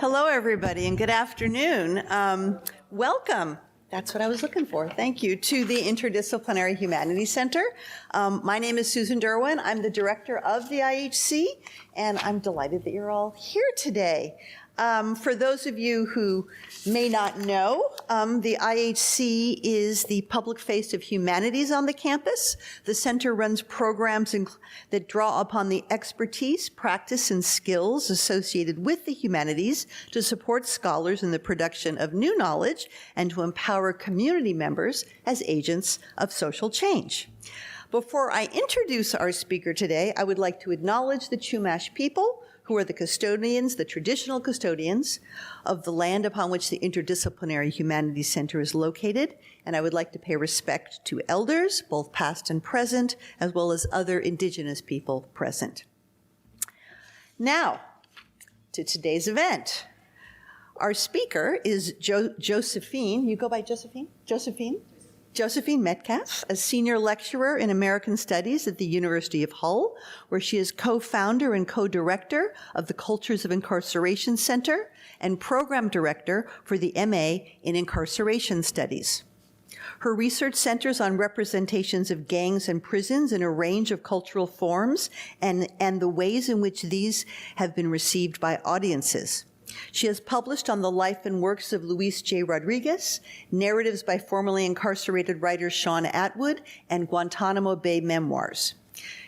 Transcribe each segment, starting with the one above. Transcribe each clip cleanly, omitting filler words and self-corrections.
Hello, everybody, and good afternoon. Welcome. That's what I was looking for. Thank you to the Interdisciplinary Humanities Center. My name is Susan Derwin. I'm the director of the IHC, and I'm delighted that you're all here today. For those of you who may not know, the IHC is the public face of humanities on the campus. The center runs programs that draw upon the expertise, practice, and skills associated with the humanities to support scholars in the production of new knowledge and to empower community members as agents of social change. Before I introduce our speaker today, I would like to acknowledge the Chumash people, who are the custodians, the traditional custodians of the land upon which the Interdisciplinary Humanities Center is located. And I would like to pay respect to elders, both past and present, as well as other indigenous people present. Now, to today's event. Our speaker is Josephine. You go by Josephine? Josephine Metcalf, a senior lecturer in American Studies at the University of Hull, where she is co-founder and co-director of the Cultures of Incarceration Center and program director for the MA in Incarceration Studies. Her research centers on representations of gangs and prisons in a range of cultural forms and the ways in which these have been received by audiences. She has published on the life and works of Luis J. Rodríguez, narratives by formerly incarcerated writer Sean Atwood, and Guantanamo Bay memoirs.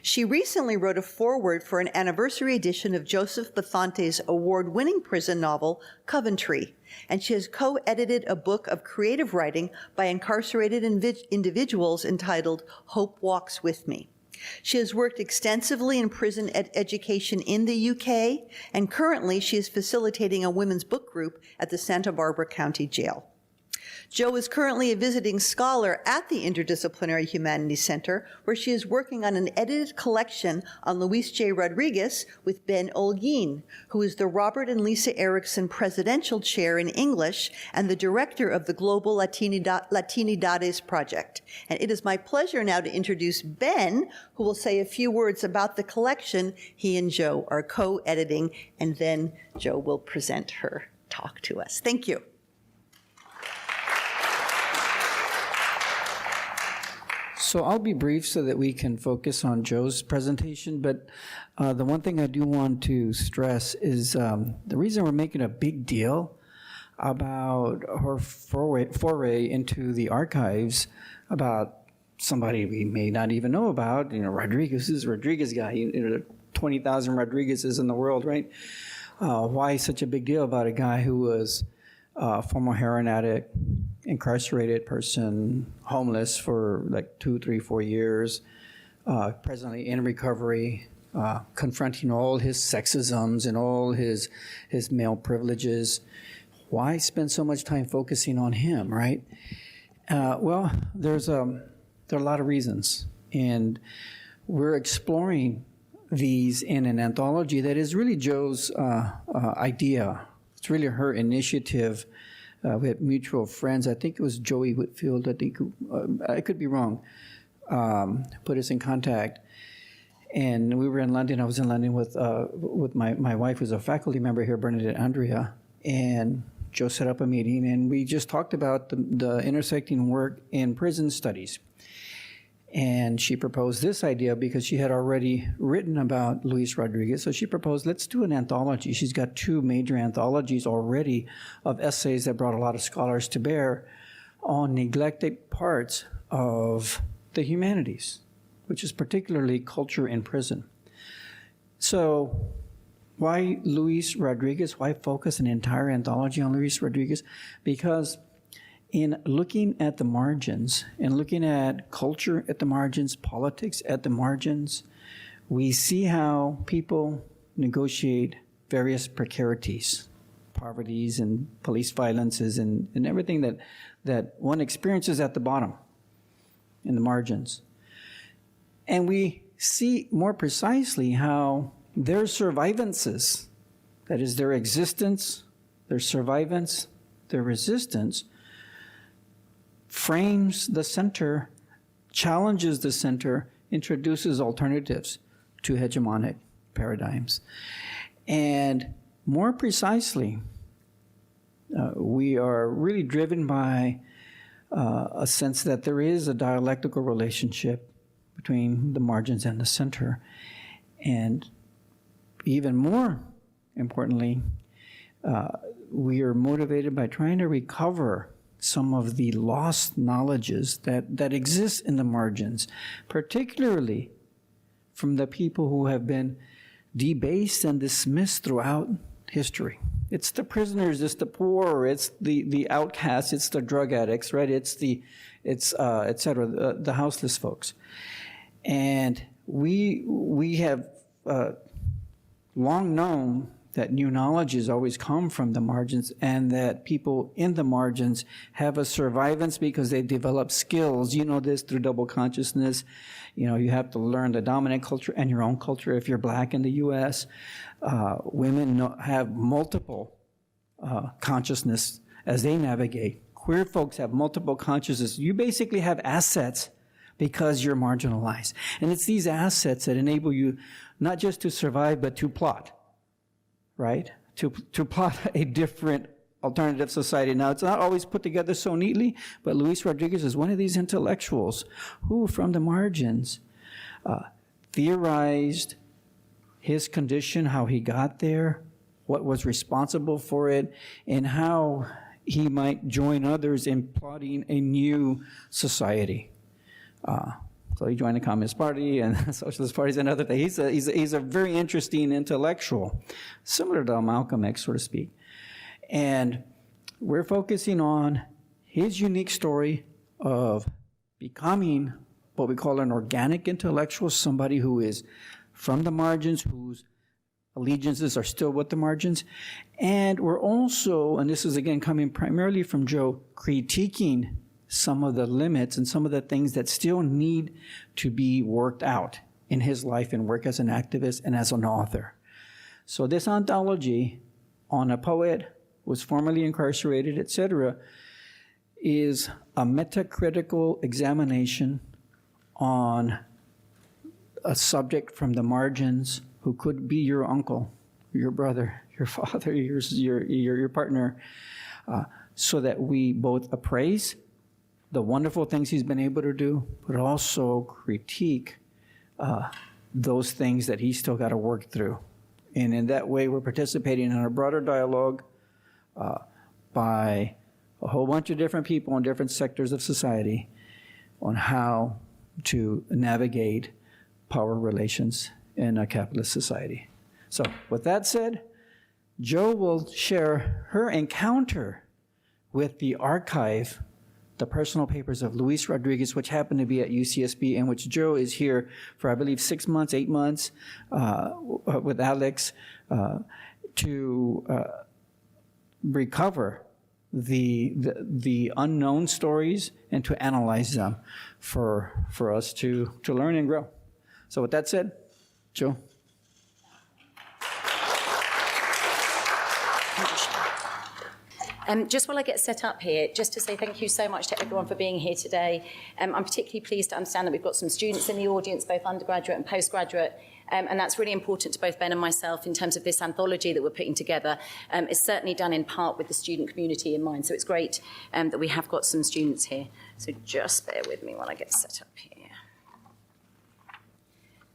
She recently wrote a foreword for an anniversary edition of Joseph Bethante's award-winning prison novel, Coventry, and she has co-edited a book of creative writing by incarcerated individuals entitled Hope Walks With Me. She has worked extensively in prison education in the UK, and currently she is facilitating a women's book group at the Santa Barbara County Jail. Jo is currently a visiting scholar at the Interdisciplinary Humanities Center, where she is working on an edited collection on Luis J. Rodríguez with Ben Olguín, who is the Robert and Lisa Erickson Presidential Chair in English and the director of the Global Latinidades Project. And it is my pleasure now to introduce Ben, who will say a few words about the collection he and Jo are co-editing, and then Jo will present her talk to us. Thank you. So I'll be brief so that we can focus on Jo's presentation, but the one thing I do want to stress is the reason we're making a big deal about her foray into the archives about somebody we may not even know about, Rodríguez is Rodríguez guy, 20,000 Rodríguezes in the world, right? Why such a big deal about a guy who was a former heroin addict, incarcerated person, homeless for like 2, 3, 4 years, presently in recovery, confronting all his sexisms and all his male privileges. Why spend so much time focusing on him, right? Well, there are a lot of reasons, and we're exploring these in an anthology that is really Jo's idea. It's really her initiative. We had mutual friends. I think it was Joey Whitfield. I could be wrong. Put us in contact, and we were in London. I was in London with my wife, who's a faculty member here, Bernadette Andrea, and Jo set up a meeting, and we just talked about the intersecting work in prison studies. And she proposed this idea because she had already written about Luis Rodríguez. So she proposed, let's do an anthology. She's got 2 major anthologies already of essays that brought a lot of scholars to bear on neglected parts of the humanities, which is particularly culture in prison. So why Luis Rodríguez? Why focus an entire anthology on Luis Rodríguez? Because in looking at the margins and looking at culture at the margins, politics at the margins, we see how people negotiate various precarities, poverties and police violences and everything that one experiences at the bottom, in the margins. And we see more precisely how their survivances, that is their existence, their survivance, their resistance, frames the center, challenges the center, introduces alternatives to hegemonic paradigms. And more precisely, We are really driven by a sense that there is a dialectical relationship between the margins and the center. And even more importantly, we are motivated by trying to recover some of the lost knowledges that exist in the margins, particularly from the people who have been debased and dismissed throughout history. It's the prisoners, it's the poor, it's the outcasts, it's the drug addicts, right? It's et cetera, the houseless folks. And we have long known that new knowledge has always come from the margins, and that people in the margins have a survivance because they develop skills. You know this through double consciousness. You know, you have to learn the dominant culture and your own culture if you're black in the U.S. Women have multiple consciousness as they navigate. Queer folks have multiple consciousness. You basically have assets because you're marginalized. And it's these assets that enable you not just to survive, but to plot. Right? To plot a different alternative society. Now, it's not always put together so neatly, but Luis Rodríguez is one of these intellectuals who, from the margins, theorized his condition, how he got there, what was responsible for it, and how he might join others in plotting a new society. So he joined the Communist Party and Socialist parties and other things. He's a very interesting intellectual, similar to Malcolm X, so to speak. And we're focusing on his unique story of becoming what we call an organic intellectual, somebody who is from the margins, whose allegiances are still with the margins. And we're also, and this is again coming primarily from Joe, critiquing some of the limits and some of the things that still need to be worked out in his life and work as an activist and as an author. So this anthology on a poet who was formerly incarcerated, etc., is a metacritical examination on a subject from the margins who could be your uncle, your brother, your father, your partner, so that we both appraise the wonderful things he's been able to do, but also critique those things that he's still got to work through. And in that way, we're participating in a broader dialogue by a whole bunch of different people in different sectors of society on how to navigate power relations in a capitalist society. So with that said, Jo will share her encounter with the archive, the personal papers of Luis Rodríguez, which happened to be at UCSB, and which Jo is here for, I believe, 6 months, 8 months, with Alex, to recover the unknown stories and to analyze them for us to learn and grow. So with that said, Jo. Just while I get set up here, just to say thank you so much to everyone for being here today. I'm particularly pleased to understand that we've got some students in the audience, both undergraduate and postgraduate, and that's really important to both Ben and myself in terms of this anthology that we're putting together. It's certainly done in part with the student community in mind, so it's great that we have got some students here. So just bear with me while I get set up here.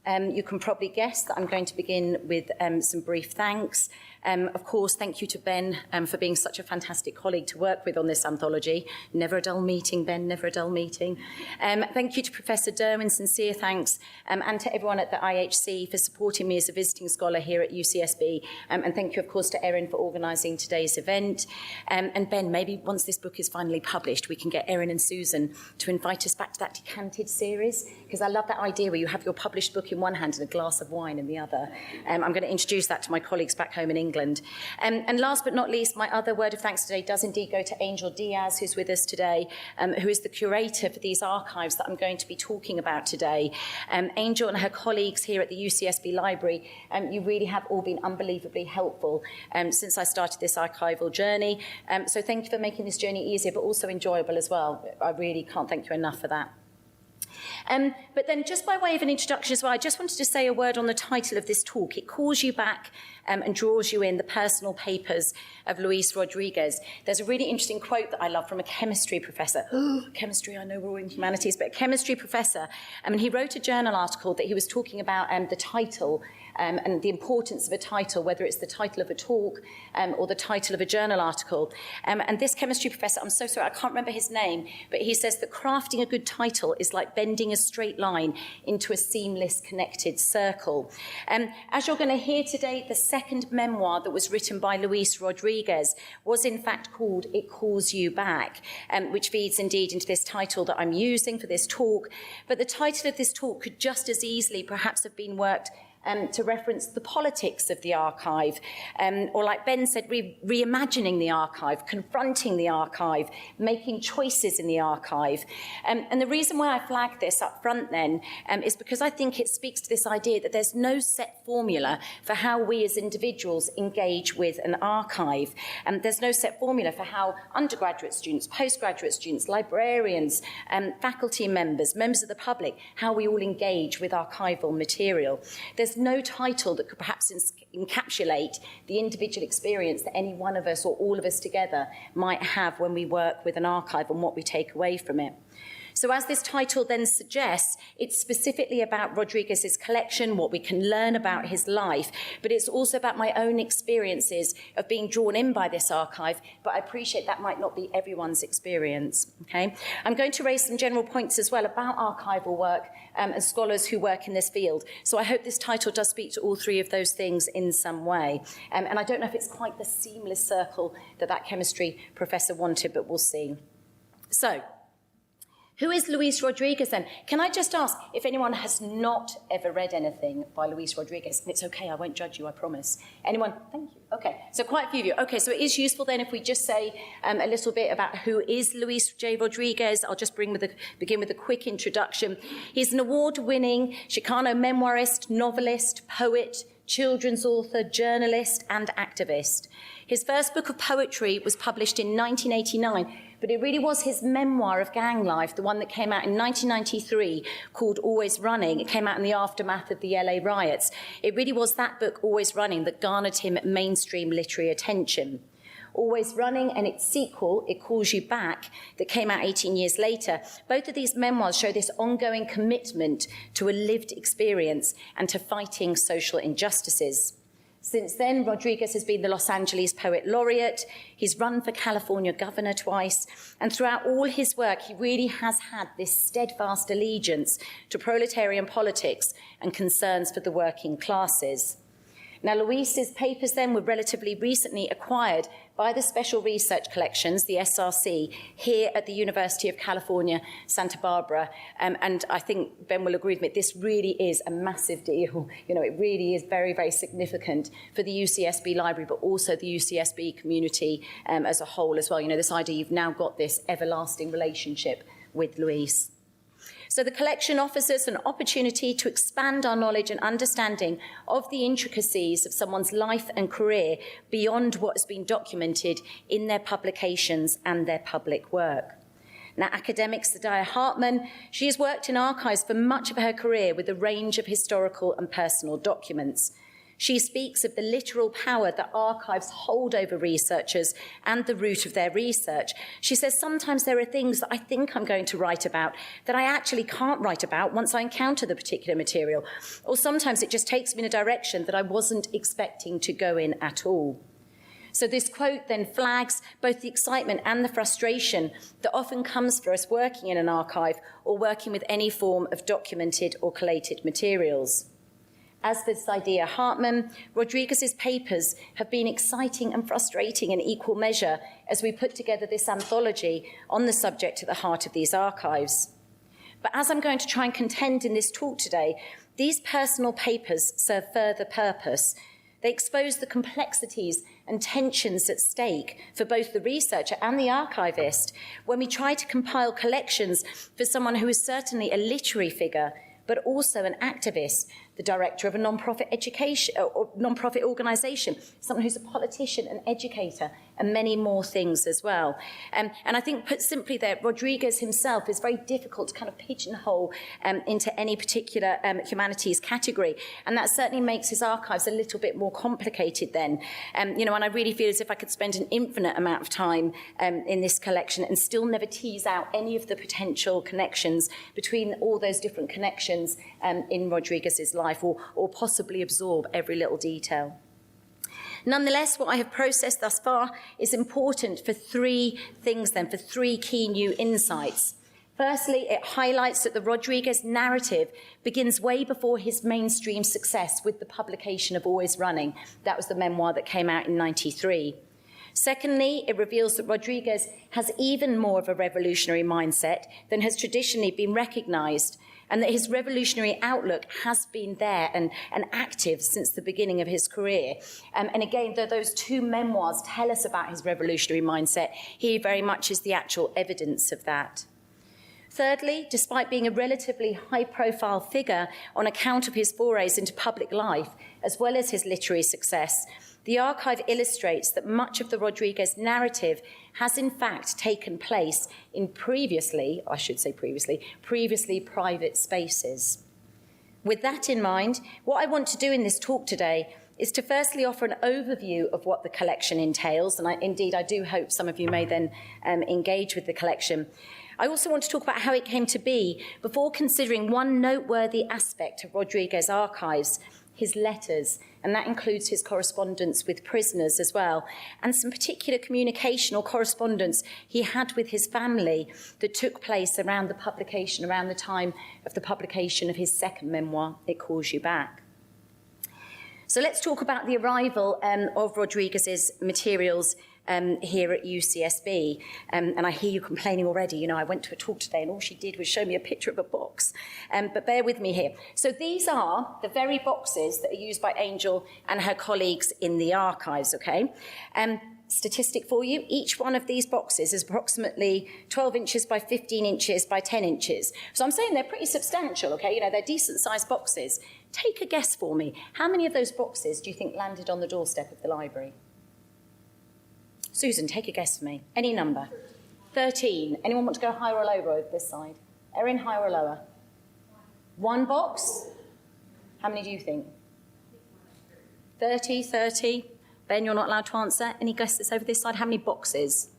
You can probably guess that I'm going to begin with some brief thanks. Of course, thank you to Ben for being such a fantastic colleague to work with on this anthology. Never a dull meeting, Ben, never a dull meeting. Thank you to Professor Derwin, sincere thanks, and to everyone at the IHC for supporting me as a visiting scholar here at UCSB. And thank you, of course, to Erin for organising today's event. And Ben, maybe once this book is finally published, we can get Erin and Susan to invite us back to that decanted series, because I love that idea where you have your published book in one hand and a glass of wine in the other. I'm going to introduce that to my colleagues back home in England. And last but not least, my other word of thanks today does indeed go to Angel Diaz, who's with us today, who is the curator for these archives that I'm going to be talking about today. Angel and her colleagues here at the UCSB Library, you really have all been unbelievably helpful since I started this archival journey. So thank you for making this journey easier, but also enjoyable as well. I really can't thank you enough for that. But then just by way of an introduction as well, I just wanted to say a word on the title of this talk. It calls you back and draws you in, the personal papers of Luis Rodríguez. There's a really interesting quote that I love from a chemistry professor. Chemistry, I know we're all in humanities, but a chemistry professor. And he wrote a journal article that he was talking about the title and the importance of a title, whether it's the title of a talk or the title of a journal article. And this chemistry professor, I'm so sorry, I can't remember his name, but he says that crafting a good title is like bending a straight line into a seamless connected circle. As you're going to hear today, the second memoir that was written by Luis Rodríguez was in fact called It Calls You Back, which feeds indeed into this title that I'm using for this talk. But the title of this talk could just as easily perhaps have been worked to reference the politics of the archive, or like Ben said, reimagining the archive, confronting the archive, making choices in the archive. And the reason why I flagged this up front then is because I think it speaks to this idea that there's no set formula for how we as individuals engage with an archive. There's no set formula for how undergraduate students, postgraduate students, librarians, faculty members, members of the public, how we all engage with archival material. There's no title that could perhaps encapsulate the individual experience that any one of us or all of us together might have when we work with an archive and what we take away from it. So as this title then suggests, it's specifically about Rodríguez's collection, what we can learn about his life, but it's also about my own experiences of being drawn in by this archive, but I appreciate that might not be everyone's experience, okay? I'm going to raise some general points as well about archival work and scholars who work in this field. So I hope this title does speak to all three of those things in some way. And I don't know if it's quite the seamless circle that chemistry professor wanted, but we'll see. So, who is Luis Rodríguez then? Can I just ask if anyone has not ever read anything by Luis Rodríguez? And it's okay, I won't judge you, I promise. Anyone? Thank you. Okay, so quite a few of you. Okay, so it is useful then if we just say a little bit about who is Luis J. Rodríguez. I'll just begin with a quick introduction. He's an award-winning Chicano memoirist, novelist, poet, children's author, journalist, and activist. His first book of poetry was published in 1989, but it really was his memoir of gang life, the one that came out in 1993, called Always Running. It came out in the aftermath of the LA riots. It really was that book, Always Running, that garnered him mainstream literary attention. Always Running and its sequel, It Calls You Back, that came out 18 years later, both of these memoirs show this ongoing commitment to a lived experience and to fighting social injustices. Since then, Rodríguez has been the Los Angeles Poet Laureate. He's run for California governor twice. And throughout all his work, he really has had this steadfast allegiance to proletarian politics and concerns for the working classes. Now, Luis's papers then were relatively recently acquired by the Special Research Collections, the SRC, here at the University of California, Santa Barbara. And I think Ben will agree with me, this really is a massive deal. You know, it really is very, very significant for the UCSB library, but also the UCSB community as a whole as well. You know, this idea you've now got this everlasting relationship with Luis. So the collection offers us an opportunity to expand our knowledge and understanding of the intricacies of someone's life and career beyond what has been documented in their publications and their public work. Now, academic Sadia Hartman, she has worked in archives for much of her career with a range of historical and personal documents. She speaks of the literal power that archives hold over researchers and the root of their research. She says sometimes there are things that I think I'm going to write about that I actually can't write about once I encounter the particular material. Or sometimes it just takes me in a direction that I wasn't expecting to go in at all. So this quote then flags both the excitement and the frustration that often comes for us working in an archive or working with any form of documented or collated materials. As for Sadia Hartman, Rodríguez's papers have been exciting and frustrating in equal measure as we put together this anthology on the subject at the heart of these archives. But as I'm going to try and contend in this talk today, these personal papers serve further purpose. They expose the complexities and tensions at stake for both the researcher and the archivist when we try to compile collections for someone who is certainly a literary figure, but also an activist, the director of a non-profit education or non-profit organisation, someone who's a politician, an educator, and many more things as well. And I think, put simply there, Rodríguez himself is very difficult to kind of pigeonhole into any particular humanities category, and that certainly makes his archives a little bit more complicated then. And I really feel as if I could spend an infinite amount of time in this collection and still never tease out any of the potential connections between all those different connections in Rodríguez's life, or possibly absorb every little detail. Nonetheless, what I have processed thus far is important for three key new insights. Firstly, it highlights that the Rodríguez narrative begins way before his mainstream success with the publication of Always Running. That was the memoir that came out in '93. Secondly, it reveals that Rodríguez has even more of a revolutionary mindset than has traditionally been recognised, and that his revolutionary outlook has been there and active since the beginning of his career. And again, though those two memoirs tell us about his revolutionary mindset, he very much is the actual evidence of that. Thirdly, despite being a relatively high-profile figure on account of his forays into public life, as well as his literary success, the archive illustrates that much of the Rodríguez narrative has in fact taken place in previously private spaces. With that in mind, what I want to do in this talk today is to firstly offer an overview of what the collection entails, and I do hope some of you may then engage with the collection. I also want to talk about how it came to be before considering one noteworthy aspect of Rodríguez's archives, his letters, and that includes his correspondence with prisoners as well, and some particular communication or correspondence he had with his family that took place around the time of the publication of his second memoir, It Calls You Back. So let's talk about the arrival of Rodríguez's materials here at UCSB. And I hear you complaining already. I went to a talk today and all she did was show me a picture of a box. But bear with me here. So these are the very boxes that are used by Angel and her colleagues in the archives, okay? Statistic for you, each one of these boxes is approximately 12 inches by 15 inches by 10 inches. So I'm saying they're pretty substantial, okay? They're decent-sized boxes. Take a guess for me. How many of those boxes do you think landed on the doorstep of the library? Susan, take a guess for me. Any number. 13. Anyone want to go higher or lower over this side? Erin, higher or lower? One box? How many do you think? 30. Ben, you're not allowed to answer. Any guesses over this side? How many boxes?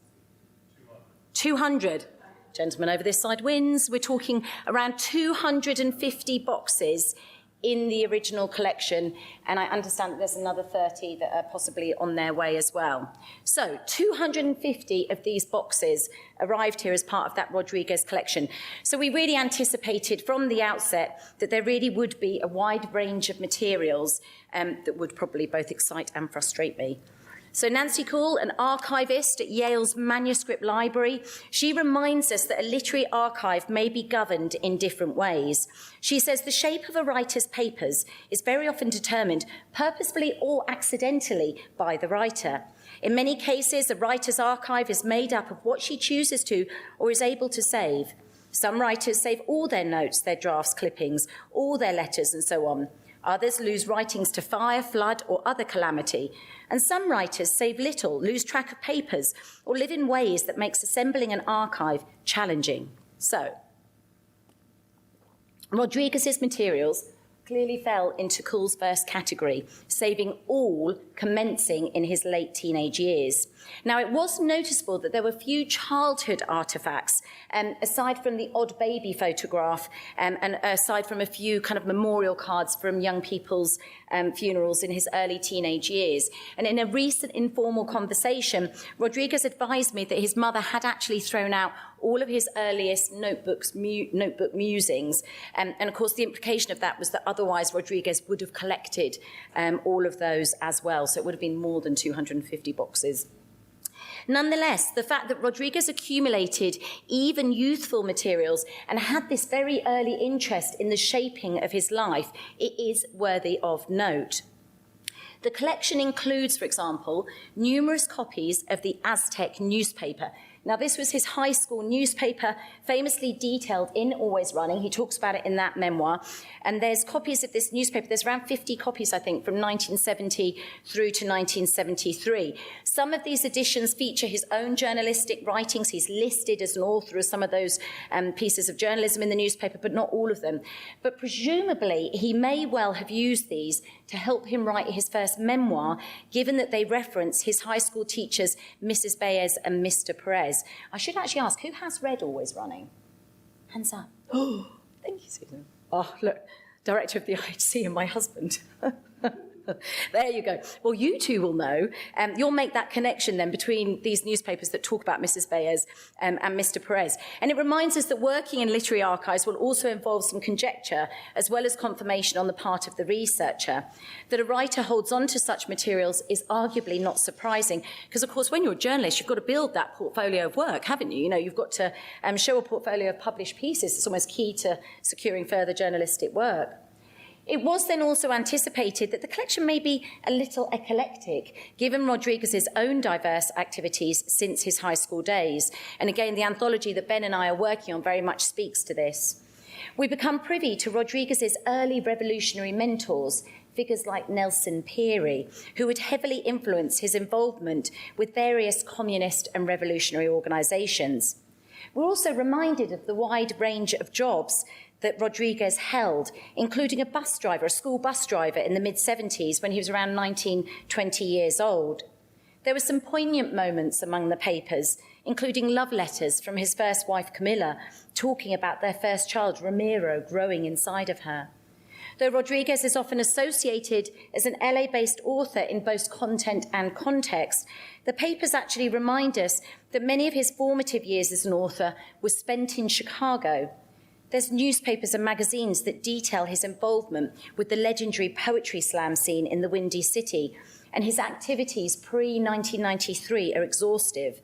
200. Gentleman over this side wins. We're talking around 250 boxes in the original collection, and I understand that there's another 30 that are possibly on their way as well. So 250 of these boxes arrived here as part of that Rodríguez collection. So we really anticipated from the outset that there really would be a wide range of materials that would probably both excite and frustrate me. So Nancy Cool, an archivist at Yale's Manuscript Library, she reminds us that a literary archive may be governed in different ways. She says the shape of a writer's papers is very often determined purposefully or accidentally by the writer. In many cases, a writer's archive is made up of what she chooses to or is able to save. Some writers save all their notes, their drafts, clippings, all their letters and so on. Others lose writings to fire, flood, or other calamity. And some writers save little, lose track of papers, or live in ways that makes assembling an archive challenging. So, Rodríguez's materials clearly fell into Cool's first category, saving all commencing in his late teenage years. Now, it was noticeable that there were few childhood artefacts, aside from the odd baby photograph, and aside from a few kind of memorial cards from young people's funerals in his early teenage years. And in a recent informal conversation, Rodríguez advised me that his mother had actually thrown out all of his earliest notebook musings. And of course, the implication of that was that otherwise Rodríguez would have collected all of those as well. So it would have been more than 250 boxes. Nonetheless, the fact that Rodríguez accumulated even youthful materials and had this very early interest in the shaping of his life, it is worthy of note. The collection includes, for example, numerous copies of the Aztec newspaper. Now, this was his high school newspaper, famously detailed in Always Running. He talks about it in that memoir. And there's copies of this newspaper. There's around 50 copies, I think, from 1970 through to 1973. Some of these editions feature his own journalistic writings. He's listed as an author of some of those pieces of journalism in the newspaper, but not all of them. But presumably, he may well have used these to help him write his first memoir, given that they reference his high school teachers, Mrs. Baez and Mr. Perez. I should actually ask, who has read Always Running? Hands up. Oh, thank you, Susan. Oh, look, director of the IHC and my husband. There you go. Well, you two will know. You'll make that connection then between these newspapers that talk about Mrs. Baez and Mr. Perez. And it reminds us that working in literary archives will also involve some conjecture as well as confirmation on the part of the researcher. That a writer holds on to such materials is arguably not surprising because, of course, when you're a journalist, you've got to build that portfolio of work, haven't you? You know, you've got to show a portfolio of published pieces. It's almost key to securing further journalistic work. It was then also anticipated that the collection may be a little eclectic, given Rodríguez's own diverse activities since his high school days. And again, the anthology that Ben and I are working on very much speaks to this. We become privy to Rodríguez's early revolutionary mentors, figures like Nelson Peary, who would heavily influence his involvement with various communist and revolutionary organisations. We're also reminded of the wide range of jobs that Rodríguez held, including a bus driver, a school bus driver in the mid-70s when he was around 19, 20 years old. There were some poignant moments among the papers, including love letters from his first wife, Camilla, talking about their first child, Ramiro, growing inside of her. Though Rodríguez is often associated as an LA-based author in both content and context, the papers actually remind us that many of his formative years as an author were spent in Chicago. There's newspapers and magazines that detail his involvement with the legendary poetry slam scene in the Windy City, and his activities pre-1993 are exhaustive.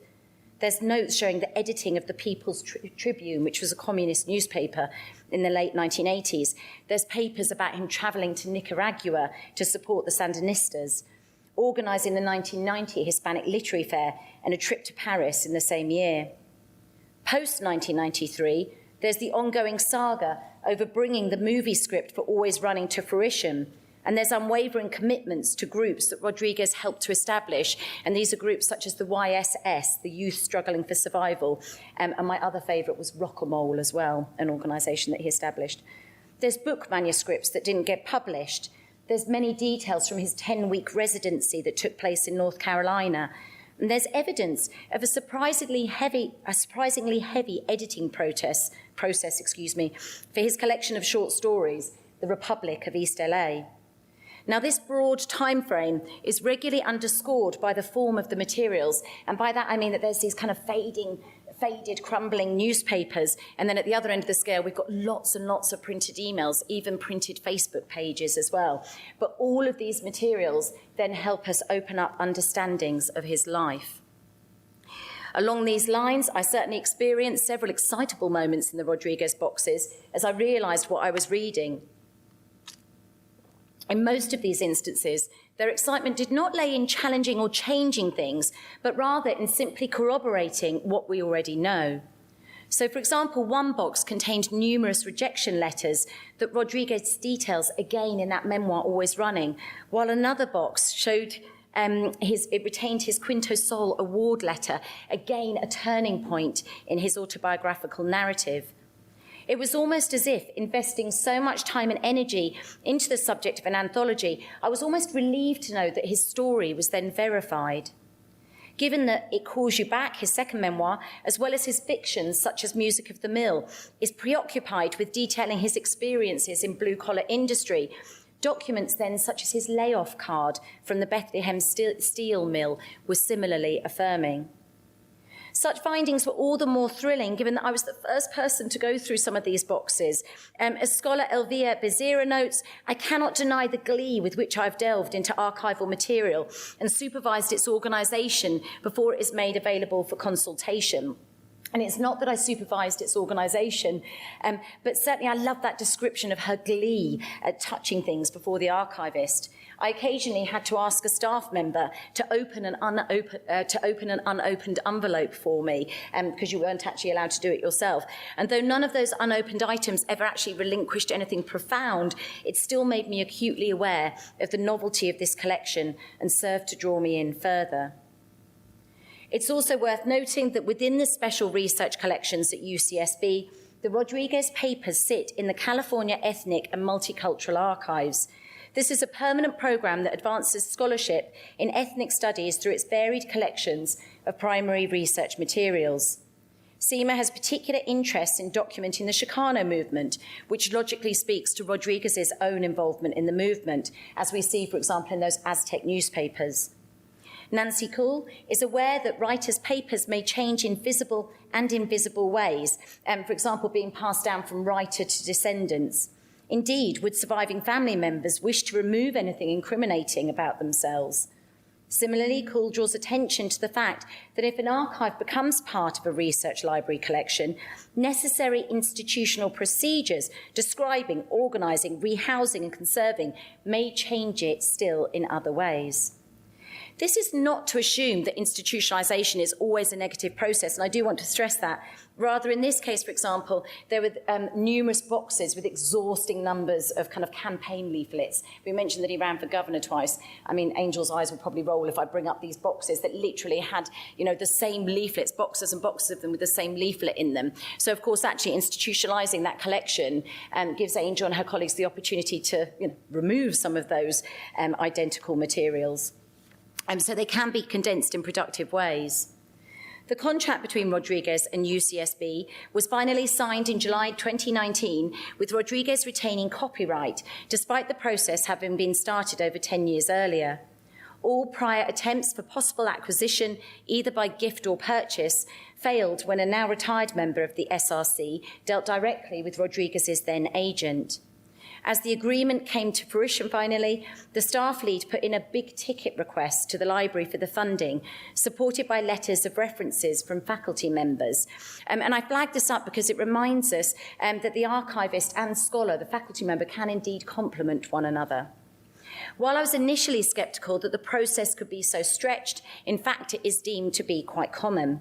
There's notes showing the editing of the People's Tribune, which was a communist newspaper in the late 1980s. There's papers about him travelling to Nicaragua to support the Sandinistas, organising the 1990 Hispanic Literary Fair and a trip to Paris in the same year. Post-1993, there's the ongoing saga over bringing the movie script for Always Running to fruition. And there's unwavering commitments to groups that Rodríguez helped to establish. And these are groups such as the YSS, the Youth Struggling for Survival. And my other favourite was Rock'n'Roll as well, an organisation that he established. There's book manuscripts that didn't get published. There's many details from his 10-week residency that took place in North Carolina. And there's evidence of a surprisingly heavy editing process, for his collection of short stories, The Republic of East LA. Now, this broad time frame is regularly underscored by the form of the materials, and by that I mean that there's these kind of faded, crumbling newspapers, and then at the other end of the scale, we've got lots and lots of printed emails, even printed Facebook pages as well. But all of these materials then help us open up understandings of his life. Along these lines, I certainly experienced several excitable moments in the Rodríguez boxes as I realised what I was reading. In most of these instances, their excitement did not lay in challenging or changing things, but rather in simply corroborating what we already know. So, for example, one box contained numerous rejection letters that Rodríguez details again in that memoir, Always Running, while another box showed it retained his Quinto Sol award letter, again a turning point in his autobiographical narrative. It was almost as if, investing so much time and energy into the subject of an anthology, I was almost relieved to know that his story was then verified. Given that It Calls You Back, his second memoir, as well as his fictions such as Music of the Mill, is preoccupied with detailing his experiences in blue-collar industry, documents then such as his layoff card from the Bethlehem steel mill were similarly affirming. Such findings were all the more thrilling given that I was the first person to go through some of these boxes. As scholar Elvia Bezira notes, I cannot deny the glee with which I've delved into archival material and supervised its organisation before it is made available for consultation. And it's not that I supervised its organisation, but certainly I love that description of her glee at touching things before the archivist. I occasionally had to ask a staff member to open an unopened envelope for me, because you weren't actually allowed to do it yourself. And though none of those unopened items ever actually relinquished anything profound, it still made me acutely aware of the novelty of this collection and served to draw me in further. It's also worth noting that within the special research collections at UCSB, the Rodríguez papers sit in the California Ethnic and Multicultural Archives. This is a permanent program that advances scholarship in ethnic studies through its varied collections of primary research materials. CIMA has particular interest in documenting the Chicano movement, which logically speaks to Rodríguez's own involvement in the movement, as we see, for example, in those Aztec newspapers. Nancy Kuhl is aware that writers' papers may change in visible and invisible ways, for example, being passed down from writer to descendants. Indeed, would surviving family members wish to remove anything incriminating about themselves? Similarly, Kuhl draws attention to the fact that if an archive becomes part of a research library collection, necessary institutional procedures describing, organising, rehousing and conserving may change it still in other ways. This is not to assume that institutionalisation is always a negative process, and I do want to stress that. Rather, in this case, for example, there were numerous boxes with exhausting numbers of kind of campaign leaflets. We mentioned that he ran for governor twice. I mean, Angel's eyes will probably roll if I bring up these boxes that literally had, the same leaflets, boxes and boxes of them with the same leaflet in them. So, of course, actually institutionalising that collection gives Angel and her colleagues the opportunity to remove some of those identical materials. So they can be condensed in productive ways. The contract between Rodríguez and UCSB was finally signed in July 2019, with Rodríguez retaining copyright, despite the process having been started over 10 years earlier. All prior attempts for possible acquisition, either by gift or purchase, failed when a now retired member of the SRC dealt directly with Rodríguez's then agent. As the agreement came to fruition finally, the staff lead put in a big-ticket request to the library for the funding, supported by letters of references from faculty members. And I flagged this up because it reminds us that the archivist and scholar, the faculty member, can indeed complement one another. While I was initially sceptical that the process could be so stretched, in fact, it is deemed to be quite common.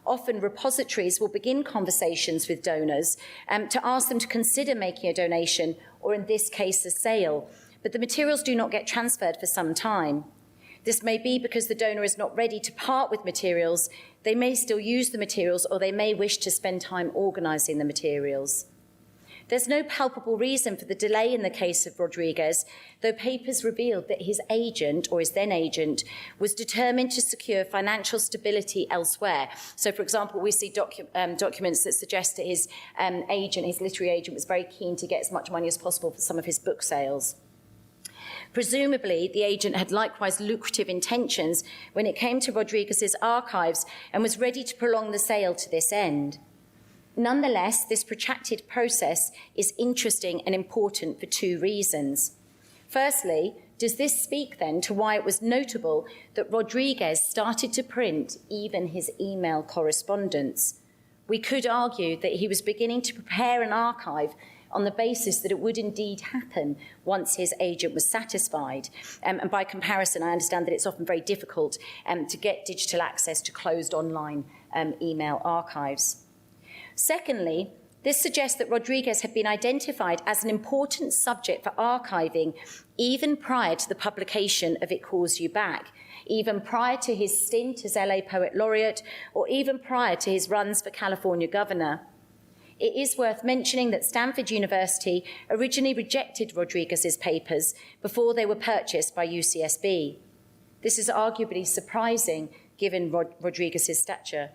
Often repositories will begin conversations with donors to ask them to consider making a donation, or in this case, a sale, but the materials do not get transferred for some time. This may be because the donor is not ready to part with materials, they may still use the materials, or they may wish to spend time organising the materials. There's no palpable reason for the delay in the case of Rodríguez, though papers revealed that his agent, or his then agent, was determined to secure financial stability elsewhere. So, for example, we see documents that suggest that his agent, his literary agent, was very keen to get as much money as possible for some of his book sales. Presumably, the agent had likewise lucrative intentions when it came to Rodríguez's archives and was ready to prolong the sale to this end. Nonetheless, this protracted process is interesting and important for two reasons. Firstly, does this speak then to why it was notable that Rodríguez started to print even his email correspondence? We could argue that he was beginning to prepare an archive on the basis that it would indeed happen once his agent was satisfied. And by comparison, I understand that it's often very difficult to get digital access to closed online email archives. Secondly, this suggests that Rodríguez had been identified as an important subject for archiving even prior to the publication of It Calls You Back, even prior to his stint as LA Poet Laureate, or even prior to his runs for California governor. It is worth mentioning that Stanford University originally rejected Rodríguez's papers before they were purchased by UCSB. This is arguably surprising given Rodríguez's stature.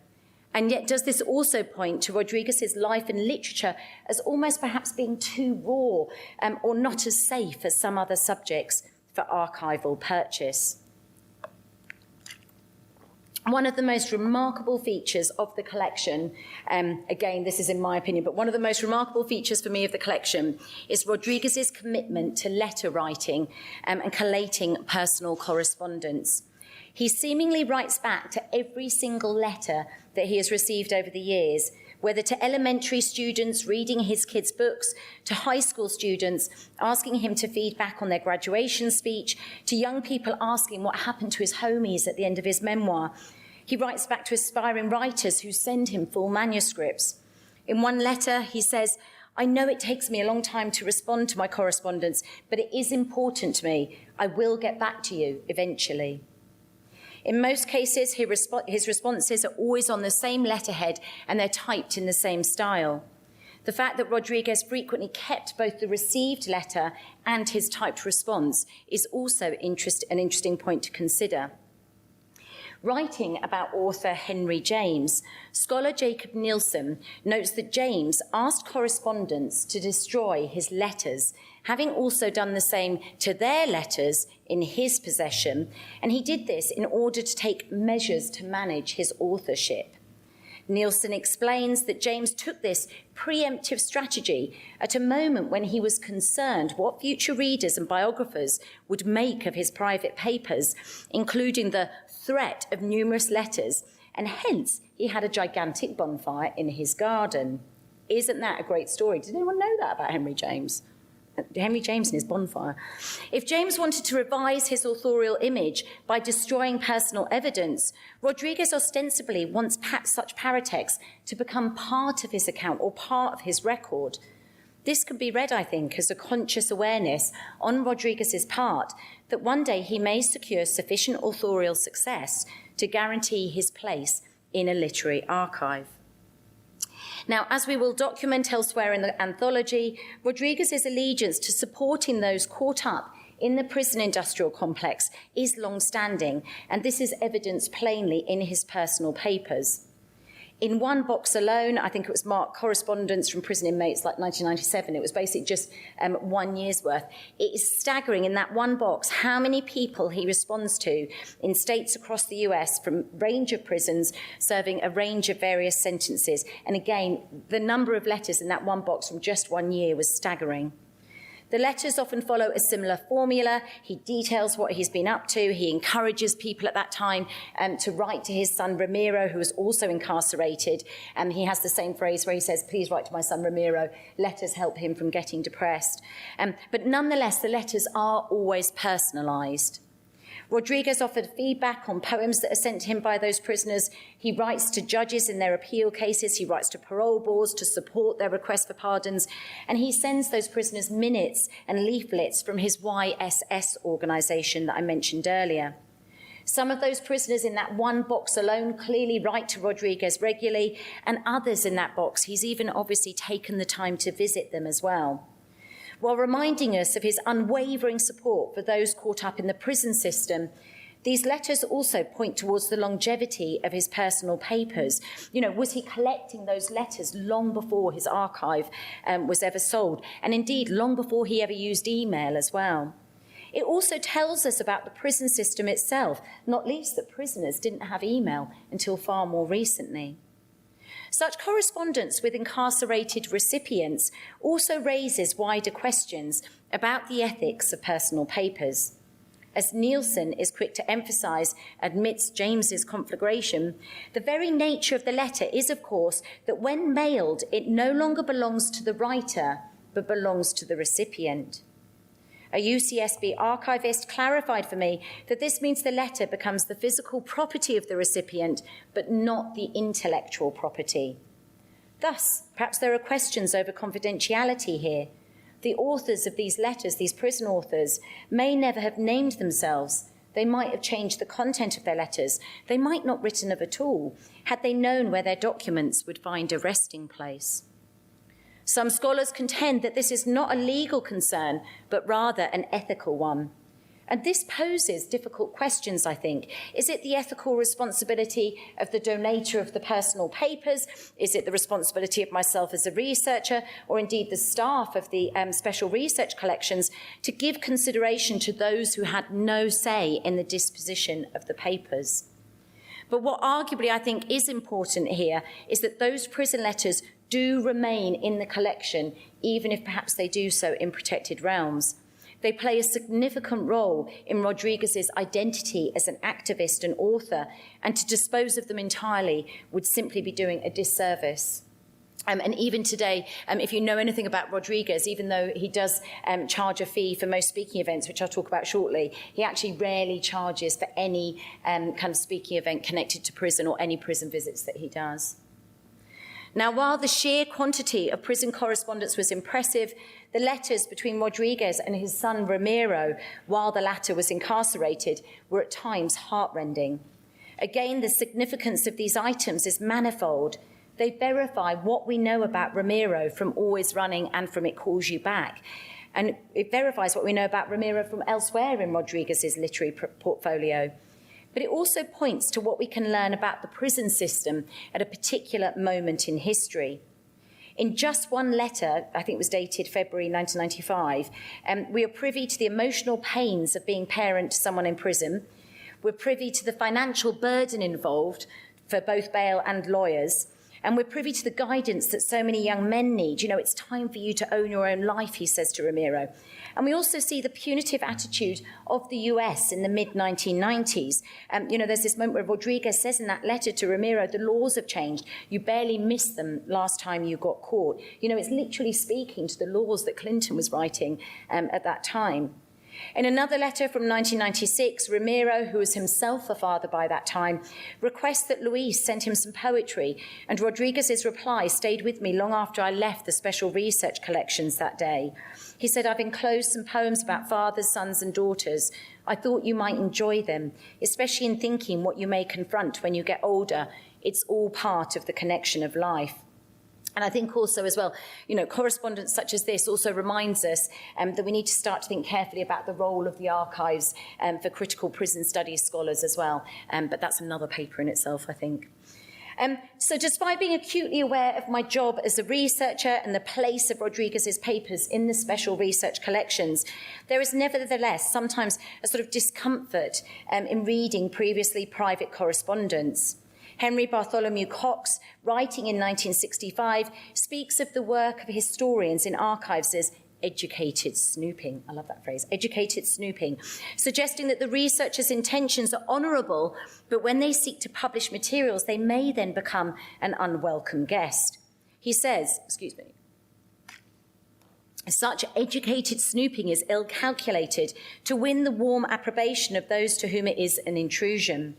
And yet, does this also point to Rodríguez's life and literature as almost perhaps being too raw or not as safe as some other subjects for archival purchase? One of the most remarkable features of the collection, again, this is in my opinion, but one of the most remarkable features for me of the collection is Rodríguez's commitment to letter writing and collating personal correspondence. He seemingly writes back to every single letter that he has received over the years, whether to elementary students reading his kids' books, to high school students asking him to feed back on their graduation speech, to young people asking what happened to his homies at the end of his memoir. He writes back to aspiring writers who send him full manuscripts. In one letter, he says, "I know it takes me a long time to respond to my correspondence, but it is important to me. I will get back to you eventually." In most cases, his responses are always on the same letterhead and they're typed in the same style. The fact that Rodríguez frequently kept both the received letter and his typed response is also an interesting point to consider. Writing about author Henry James, scholar Jacob Nielsen notes that James asked correspondents to destroy his letters, having also done the same to their letters in his possession, and he did this in order to take measures to manage his authorship. Nielsen explains that James took this preemptive strategy at a moment when he was concerned what future readers and biographers would make of his private papers, including the threat of numerous letters, and hence he had a gigantic bonfire in his garden. Isn't that a great story? Did anyone know that about Henry James? Henry James and his bonfire. If James wanted to revise his authorial image by destroying personal evidence, Rodríguez ostensibly wants such paratexts to become part of his account or part of his record. This can be read, I think, as a conscious awareness on Rodríguez's part that one day he may secure sufficient authorial success to guarantee his place in a literary archive. Now, as we will document elsewhere in the anthology, Rodríguez's allegiance to supporting those caught up in the prison industrial complex is long-standing, and this is evidenced plainly in his personal papers. In one box alone, I think it was marked correspondence from prison inmates like 1997. It was basically just 1 year's worth. It is staggering in that one box how many people he responds to in states across the US from a range of prisons serving a range of various sentences. And again, the number of letters in that one box from just 1 year was staggering. The letters often follow a similar formula. He details what he's been up to. He encourages people at that time to write to his son Ramiro, who was also incarcerated. And he has the same phrase where he says, "Please write to my son Ramiro. Letters help him from getting depressed." But nonetheless, the letters are always personalised. Rodríguez offered feedback on poems that are sent to him by those prisoners. He writes to judges in their appeal cases. He writes to parole boards to support their request for pardons. And he sends those prisoners minutes and leaflets from his YSS organisation that I mentioned earlier. Some of those prisoners in that one box alone clearly write to Rodríguez regularly, and others in that box, he's even obviously taken the time to visit them as well. While reminding us of his unwavering support for those caught up in the prison system, these letters also point towards the longevity of his personal papers. You know, was he collecting those letters long before his archive was ever sold? And indeed, long before he ever used email as well. It also tells us about the prison system itself, not least that prisoners didn't have email until far more recently. Such correspondence with incarcerated recipients also raises wider questions about the ethics of personal papers. As Nielsen is quick to emphasise amidst James's conflagration, the very nature of the letter is, of course, that when mailed, it no longer belongs to the writer, but belongs to the recipient. A UCSB archivist clarified for me that this means the letter becomes the physical property of the recipient, but not the intellectual property. Thus, perhaps there are questions over confidentiality here. The authors of these letters, these prison authors, may never have named themselves. They might have changed the content of their letters. They might not have written of at all, had they known where their documents would find a resting place. Some scholars contend that this is not a legal concern, but rather an ethical one. And this poses difficult questions, I think. Is it the ethical responsibility of the donator of the personal papers? Is it the responsibility of myself as a researcher, or indeed the staff of the special research collections, to give consideration to those who had no say in the disposition of the papers? But what arguably I think is important here is that those prison letters do remain in the collection, even if perhaps they do so in protected realms. They play a significant role in Rodríguez's identity as an activist and author, and to dispose of them entirely would simply be doing a disservice. And even today, if you know anything about Rodríguez, even though he does charge a fee for most speaking events, which I'll talk about shortly, he actually rarely charges for any kind of speaking event connected to prison or any prison visits that he does. Now, while the sheer quantity of prison correspondence was impressive, the letters between Rodríguez and his son Ramiro, while the latter was incarcerated, were at times heartrending. Again, the significance of these items is manifold. They verify what we know about Ramiro from Always Running and from It Calls You Back. And it verifies what we know about Ramiro from elsewhere in Rodríguez's literary portfolio. But it also points to what we can learn about the prison system at a particular moment in history. In just one letter, I think it was dated February 1995, we are privy to the emotional pains of being parent to someone in prison. We're privy to the financial burden involved for both bail and lawyers. And we're privy to the guidance that so many young men need. You know, it's time for you to own your own life, he says to Ramiro. And we also see the punitive attitude of the US in the mid-1990s. There's this moment where Rodríguez says in that letter to Ramiro, the laws have changed. You barely missed them last time you got caught. You know, it's literally speaking to the laws that Clinton was writing at that time. In another letter from 1996, Ramiro, who was himself a father by that time, requests that Luis send him some poetry, and Rodríguez's reply stayed with me long after I left the special research collections that day. He said, I've enclosed some poems about fathers, sons, and daughters. I thought you might enjoy them, especially in thinking what you may confront when you get older. It's all part of the connection of life. And I think also as well, correspondence such as this also reminds us that we need to start to think carefully about the role of the archives for critical prison studies scholars as well. But that's another paper in itself, I think. So despite being acutely aware of my job as a researcher and the place of Rodríguez's papers in the special research collections, there is nevertheless sometimes a sort of discomfort in reading previously private correspondence. Henry Bartholomew Cox, writing in 1965, speaks of the work of historians in archives as educated snooping. I love that phrase, educated snooping, suggesting that the researchers' intentions are honourable, but when they seek to publish materials, they may then become an unwelcome guest. He says, such educated snooping is ill-calculated to win the warm approbation of those to whom it is an intrusion.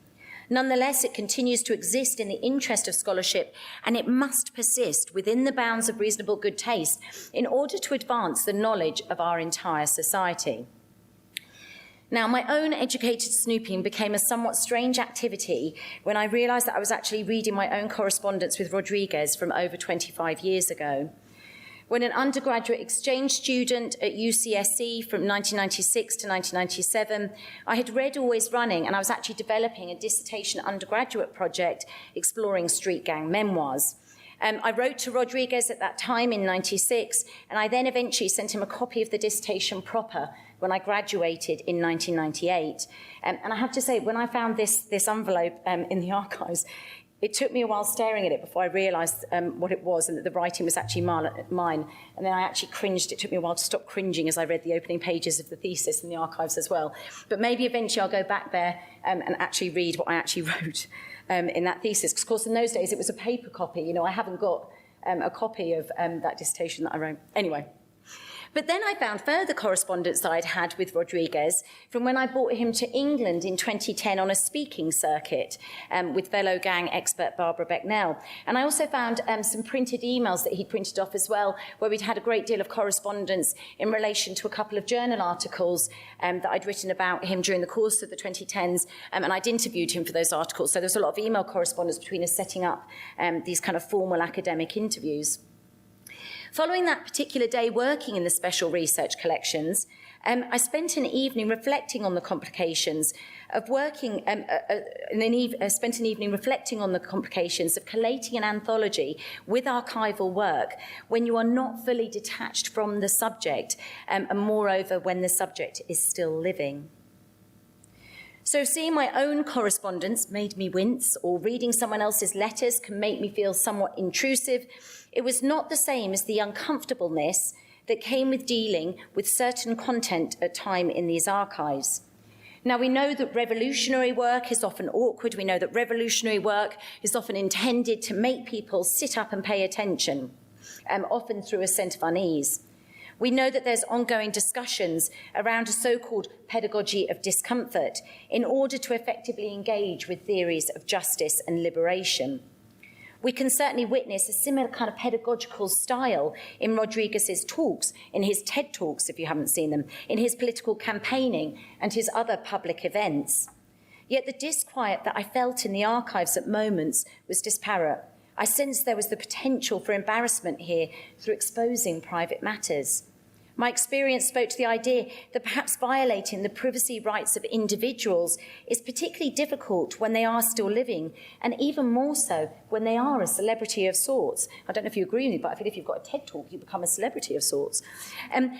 Nonetheless, it continues to exist in the interest of scholarship, and it must persist within the bounds of reasonable good taste in order to advance the knowledge of our entire society. Now, my own educated snooping became a somewhat strange activity when I realised that I was actually reading my own correspondence with Rodríguez from over 25 years ago. When an undergraduate exchange student at UCSB from 1996 to 1997, I had read Always Running, and I was actually developing a dissertation undergraduate project exploring street gang memoirs. I wrote to Rodríguez at that time in 96, and I then eventually sent him a copy of the dissertation proper when I graduated in 1998. And I have to say, when I found this envelope in the archives, it took me a while staring at it before I realised what it was and that the writing was actually mine. And then I actually cringed. It took me a while to stop cringing as I read the opening pages of the thesis in the archives as well. But maybe eventually I'll go back there and actually read what I actually wrote in that thesis. Because, of course, in those days it was a paper copy. I haven't got a copy of that dissertation that I wrote. Anyway. But then I found further correspondence that I'd had with Rodríguez from when I brought him to England in 2010 on a speaking circuit with fellow gang expert Barbara Becknell. And I also found some printed emails that he'd printed off as well, where we'd had a great deal of correspondence in relation to a couple of journal articles that I'd written about him during the course of the 2010s, and I'd interviewed him for those articles. So there's a lot of email correspondence between us setting up these kind of formal academic interviews. Following that particular day working in the special research collections, I spent an evening reflecting on the complications of working, spent an evening reflecting on the complications of collating an anthology with archival work when you are not fully detached from the subject, and moreover, when the subject is still living. So seeing my own correspondence made me wince, or reading someone else's letters can make me feel somewhat intrusive. It was not the same as the uncomfortableness that came with dealing with certain content at time in these archives. Now, we know that revolutionary work is often awkward. We know that revolutionary work is often intended to make people sit up and pay attention, often through a sense of unease. We know that there's ongoing discussions around a so-called pedagogy of discomfort in order to effectively engage with theories of justice and liberation. We can certainly witness a similar kind of pedagogical style in Rodríguez's talks, in his TED Talks, if you haven't seen them, in his political campaigning and his other public events. Yet the disquiet that I felt in the archives at moments was disparate. I sensed there was the potential for embarrassment here through exposing private matters. My experience spoke to the idea that perhaps violating the privacy rights of individuals is particularly difficult when they are still living, and even more so when they are a celebrity of sorts. I don't know if you agree with me, but I feel if you've got a TED Talk, you become a celebrity of sorts.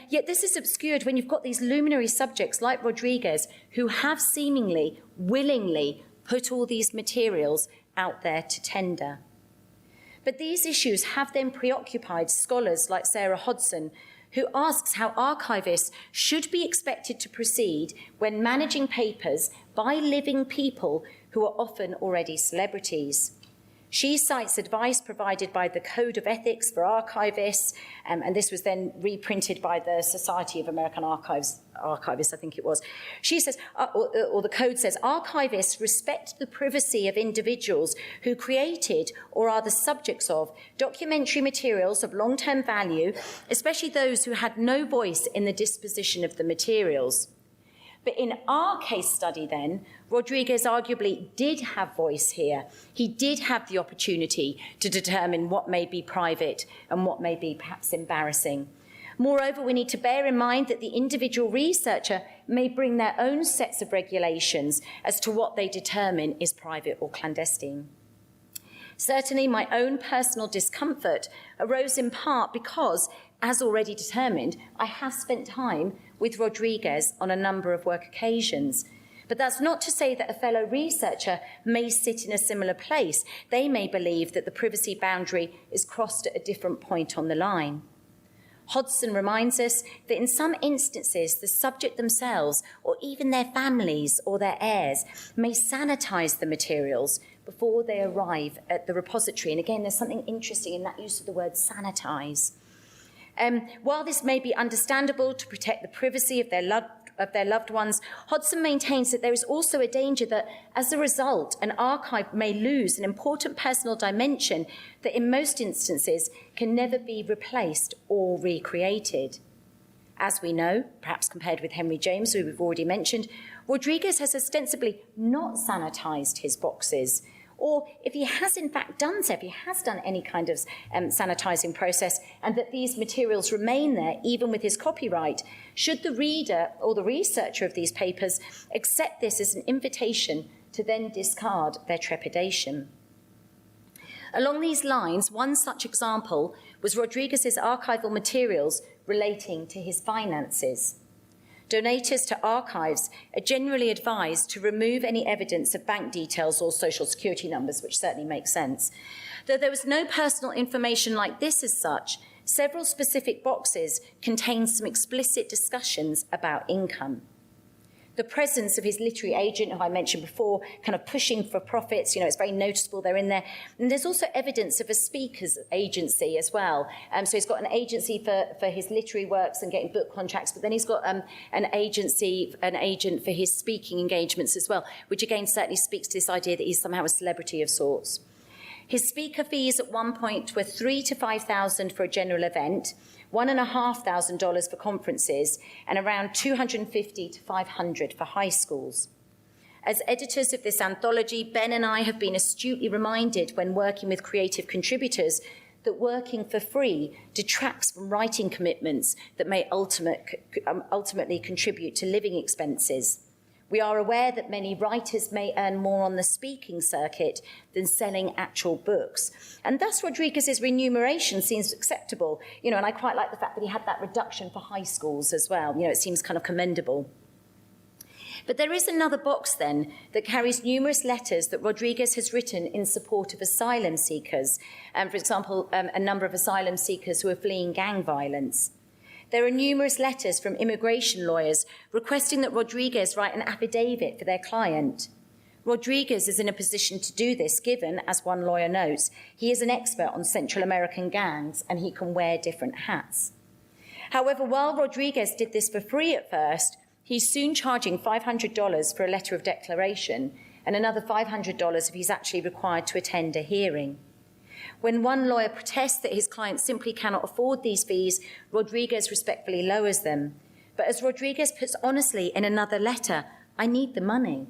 Yet this is obscured when you've got these luminary subjects like Rodríguez, who have seemingly, willingly put all these materials out there to tender. But these issues have then preoccupied scholars like Sarah Hodson, who asks how archivists should be expected to proceed when managing papers by living people who are often already celebrities. She cites advice provided by the Code of Ethics for Archivists, and this was then reprinted by the Society of American Archivists, I think it was. She says, or the code says, archivists respect the privacy of individuals who created or are the subjects of documentary materials of long-term value, especially those who had no voice in the disposition of the materials. But in our case study then, Rodríguez arguably did have voice here. He did have the opportunity to determine what may be private and what may be perhaps embarrassing. Moreover, we need to bear in mind that the individual researcher may bring their own sets of regulations as to what they determine is private or clandestine. Certainly, my own personal discomfort arose in part because, as already determined, I have spent time with Rodríguez on a number of work occasions. But that's not to say that a fellow researcher may sit in a similar place. They may believe that the privacy boundary is crossed at a different point on the line. Hodson reminds us that in some instances, the subject themselves, or even their families or their heirs, may sanitize the materials before they arrive at the repository. And again, there's something interesting in that use of the word sanitize. While this may be understandable to protect the privacy of their loved ones, Hodson maintains that there is also a danger that, as a result, an archive may lose an important personal dimension that in most instances can never be replaced or recreated. As we know, perhaps compared with Henry James, who we've already mentioned, Rodríguez has ostensibly not sanitized his boxes. Or if he has in fact done so, if he has done any kind of sanitizing process and that these materials remain there even with his copyright, should the reader or the researcher of these papers accept this as an invitation to then discard their trepidation? Along these lines, one such example was Rodríguez's archival materials relating to his finances. Donators to archives are generally advised to remove any evidence of bank details or social security numbers, which certainly makes sense. Though there was no personal information like this as such, several specific boxes contain some explicit discussions about income. The presence of his literary agent, who I mentioned before, kind of pushing for profits, it's very noticeable they're in there. And there's also evidence of a speaker's agency as well. So he's got an agency for his literary works and getting book contracts, but then he's got an agent for his speaking engagements as well, which again certainly speaks to this idea that he's somehow a celebrity of sorts. His speaker fees at one point were $3,000 to $5,000 for a general event, $1,500 for conferences, and around $250 to $500 for high schools. As editors of this anthology, Ben and I have been astutely reminded when working with creative contributors that working for free detracts from writing commitments that may ultimately contribute to living expenses. We are aware that many writers may earn more on the speaking circuit than selling actual books. And thus Rodríguez's remuneration seems acceptable. And I quite like the fact that he had that reduction for high schools as well. It seems kind of commendable. But there is another box then that carries numerous letters that Rodríguez has written in support of asylum seekers. For example, a number of asylum seekers who are fleeing gang violence. There are numerous letters from immigration lawyers requesting that Rodríguez write an affidavit for their client. Rodríguez is in a position to do this given, as one lawyer notes, he is an expert on Central American gangs and he can wear different hats. However, while Rodríguez did this for free at first, he's soon charging $500 for a letter of declaration and another $500 if he's actually required to attend a hearing. When one lawyer protests that his client simply cannot afford these fees, Rodríguez respectfully lowers them. But as Rodríguez puts honestly in another letter, I need the money.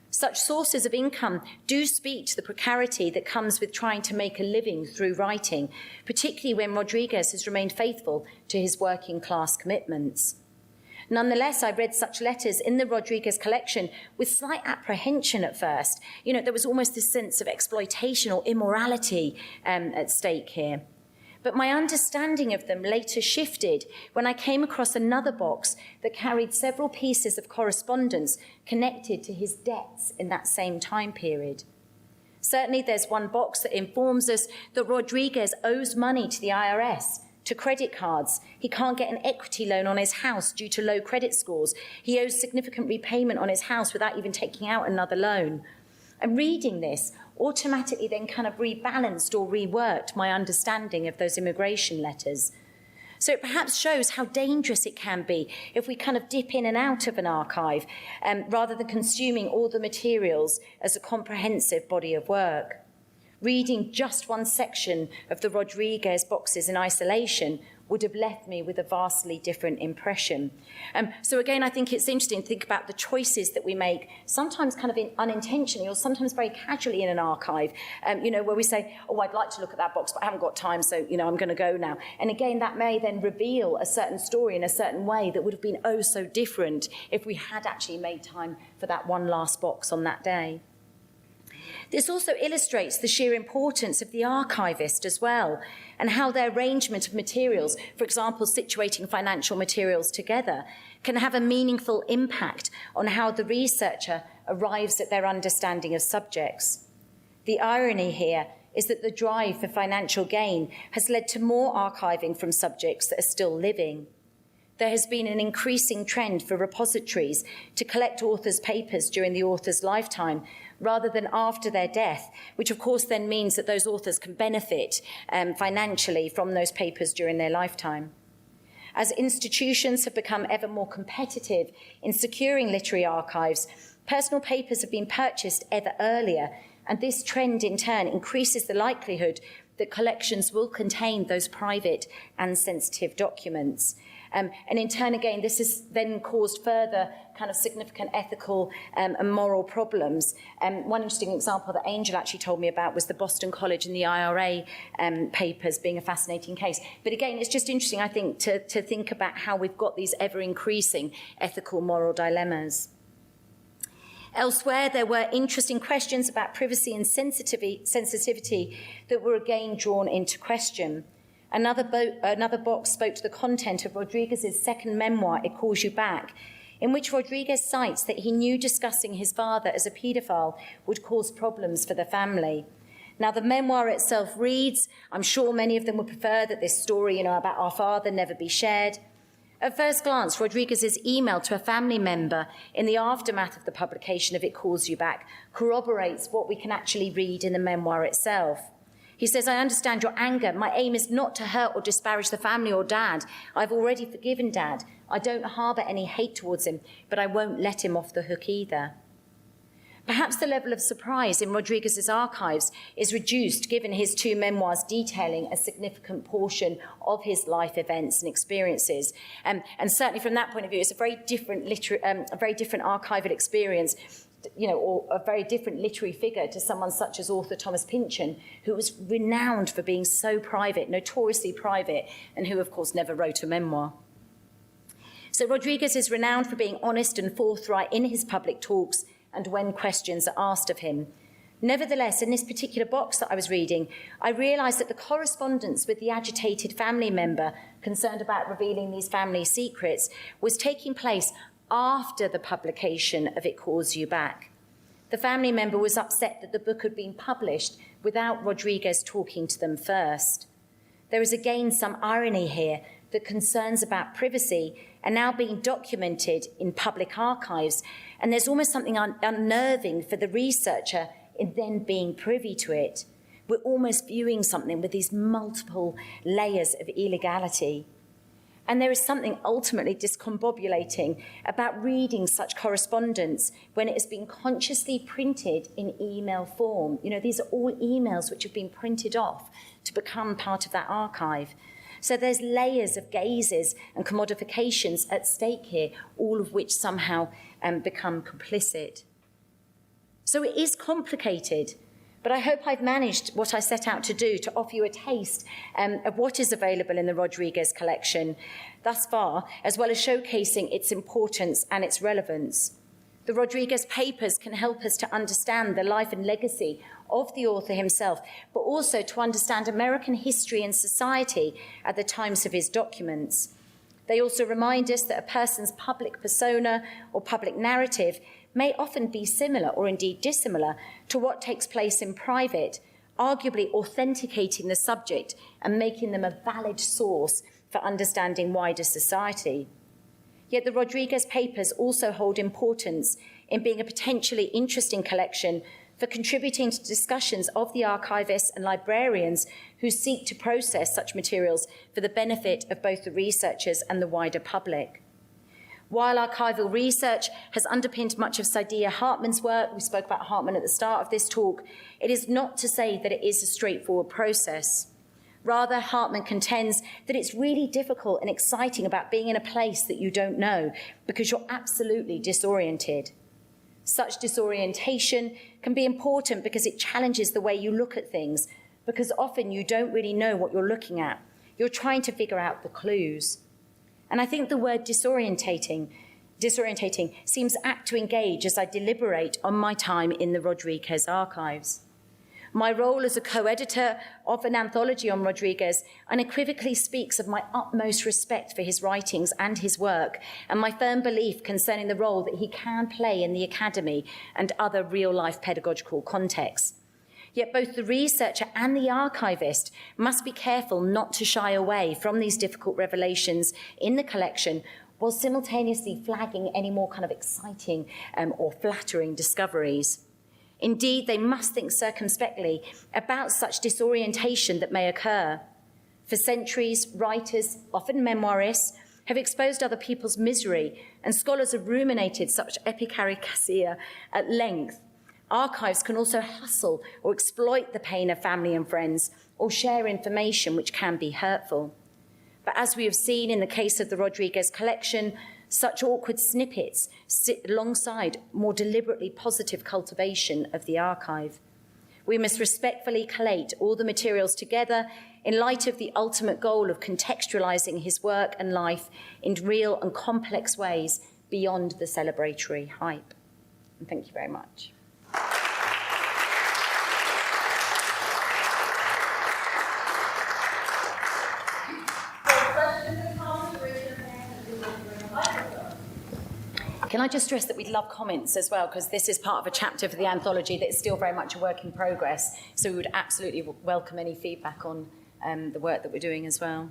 Such sources of income do speak to the precarity that comes with trying to make a living through writing, particularly when Rodríguez has remained faithful to his working class commitments. Nonetheless, I read such letters in the Rodríguez collection with slight apprehension at first. There was almost this sense of exploitation or immorality at stake here. But my understanding of them later shifted when I came across another box that carried several pieces of correspondence connected to his debts in that same time period. Certainly, there's one box that informs us that Rodríguez owes money to the IRS, to credit cards. He can't get an equity loan on his house due to low credit scores. He owes significant repayment on his house without even taking out another loan. And reading this automatically then kind of rebalanced or reworked my understanding of those immigration letters. So it perhaps shows how dangerous it can be if we kind of dip in and out of an archive rather than consuming all the materials as a comprehensive body of work. Reading just one section of the Rodríguez boxes in isolation would have left me with a vastly different impression. So again, I think it's interesting to think about the choices that we make, sometimes kind of unintentionally or sometimes very casually in an archive, where we say, oh, I'd like to look at that box, but I haven't got time, so, I'm going to go now. And again, that may then reveal a certain story in a certain way that would have been oh so different if we had actually made time for that one last box on that day. This also illustrates the sheer importance of the archivist as well, and how their arrangement of materials, for example, situating financial materials together, can have a meaningful impact on how the researcher arrives at their understanding of subjects. The irony here is that the drive for financial gain has led to more archiving from subjects that are still living. There has been an increasing trend for repositories to collect authors' papers during the author's lifetime rather than after their death, which of course then means that those authors can benefit financially from those papers during their lifetime. As institutions have become ever more competitive in securing literary archives, personal papers have been purchased ever earlier, and this trend in turn increases the likelihood that collections will contain those private and sensitive documents. And in turn, again, this has then caused further kind of significant ethical and moral problems. One interesting example that Angel actually told me about was the Boston College and the IRA papers being a fascinating case. But again, it's just interesting, I think, to think about how we've got these ever-increasing ethical, moral dilemmas. Elsewhere, there were interesting questions about privacy and sensitivity that were again drawn into question. Another box spoke to the content of Rodríguez's second memoir, It Calls You Back, in which Rodríguez cites that he knew discussing his father as a paedophile would cause problems for the family. Now, the memoir itself reads, I'm sure many of them would prefer that this story, about our father never be shared. At first glance, Rodríguez's email to a family member in the aftermath of the publication of It Calls You Back corroborates what we can actually read in the memoir itself. He says, I understand your anger. My aim is not to hurt or disparage the family or Dad. I've already forgiven Dad. I don't harbour any hate towards him, but I won't let him off the hook either. Perhaps the level of surprise in Rodríguez's archives is reduced given his two memoirs detailing a significant portion of his life events and experiences. And certainly from that point of view, it's a very different archival experience, or a very different literary figure to someone such as author Thomas Pynchon, who was renowned for being so private, notoriously private, and who, of course, never wrote a memoir. So Rodríguez is renowned for being honest and forthright in his public talks and when questions are asked of him. Nevertheless, in this particular box that I was reading, I realised that the correspondence with the agitated family member concerned about revealing these family secrets was taking place after the publication of It Calls You Back. The family member was upset that the book had been published without Rodríguez talking to them first. There is again some irony here, that concerns about privacy are now being documented in public archives, and there's almost something unnerving for the researcher in then being privy to it. We're almost viewing something with these multiple layers of illegality. And there is something ultimately discombobulating about reading such correspondence when it has been consciously printed in email form. You know, these are all emails which have been printed off to become part of that archive. So there's layers of gazes and commodifications at stake here, all of which somehow become complicit. So it is complicated, but I hope I've managed what I set out to do, to offer you a taste of what is available in the Rodríguez collection thus far, as well as showcasing its importance and its relevance. The Rodríguez papers can help us to understand the life and legacy of the author himself, but also to understand American history and society at the times of his documents. They also remind us that a person's public persona or public narrative may often be similar or indeed dissimilar to what takes place in private, arguably authenticating the subject and making them a valid source for understanding wider society. Yet the Rodríguez papers also hold importance in being a potentially interesting collection for contributing to discussions of the archivists and librarians who seek to process such materials for the benefit of both the researchers and the wider public. While archival research has underpinned much of Saidiya Hartman's work, we spoke about Hartman at the start of this talk, it is not to say that it is a straightforward process. Rather, Hartman contends that it's really difficult and exciting about being in a place that you don't know because you're absolutely disoriented. Such disorientation can be important because it challenges the way you look at things, because often you don't really know what you're looking at. You're trying to figure out the clues. And I think the word disorientating seems apt to engage as I deliberate on my time in the Rodríguez archives. My role as a co-editor of an anthology on Rodríguez unequivocally speaks of my utmost respect for his writings and his work, and my firm belief concerning the role that he can play in the academy and other real-life pedagogical contexts. Yet both the researcher and the archivist must be careful not to shy away from these difficult revelations in the collection while simultaneously flagging any more kind of exciting or flattering discoveries. Indeed, they must think circumspectly about such disorientation that may occur. For centuries, writers, often memoirists, have exposed other people's misery, and scholars have ruminated such epicaricacia at length. Archives can also hustle or exploit the pain of family and friends, or share information which can be hurtful. But as we have seen in the case of the Rodríguez collection, such awkward snippets sit alongside more deliberately positive cultivation of the archive. We must respectfully collate all the materials together in light of the ultimate goal of contextualizing his work and life in real and complex ways beyond the celebratory hype. And thank you very much. Can I just stress that we'd love comments as well, because this is part of a chapter for the anthology that is still very much a work in progress. So we would absolutely welcome any feedback on the work that we're doing as well.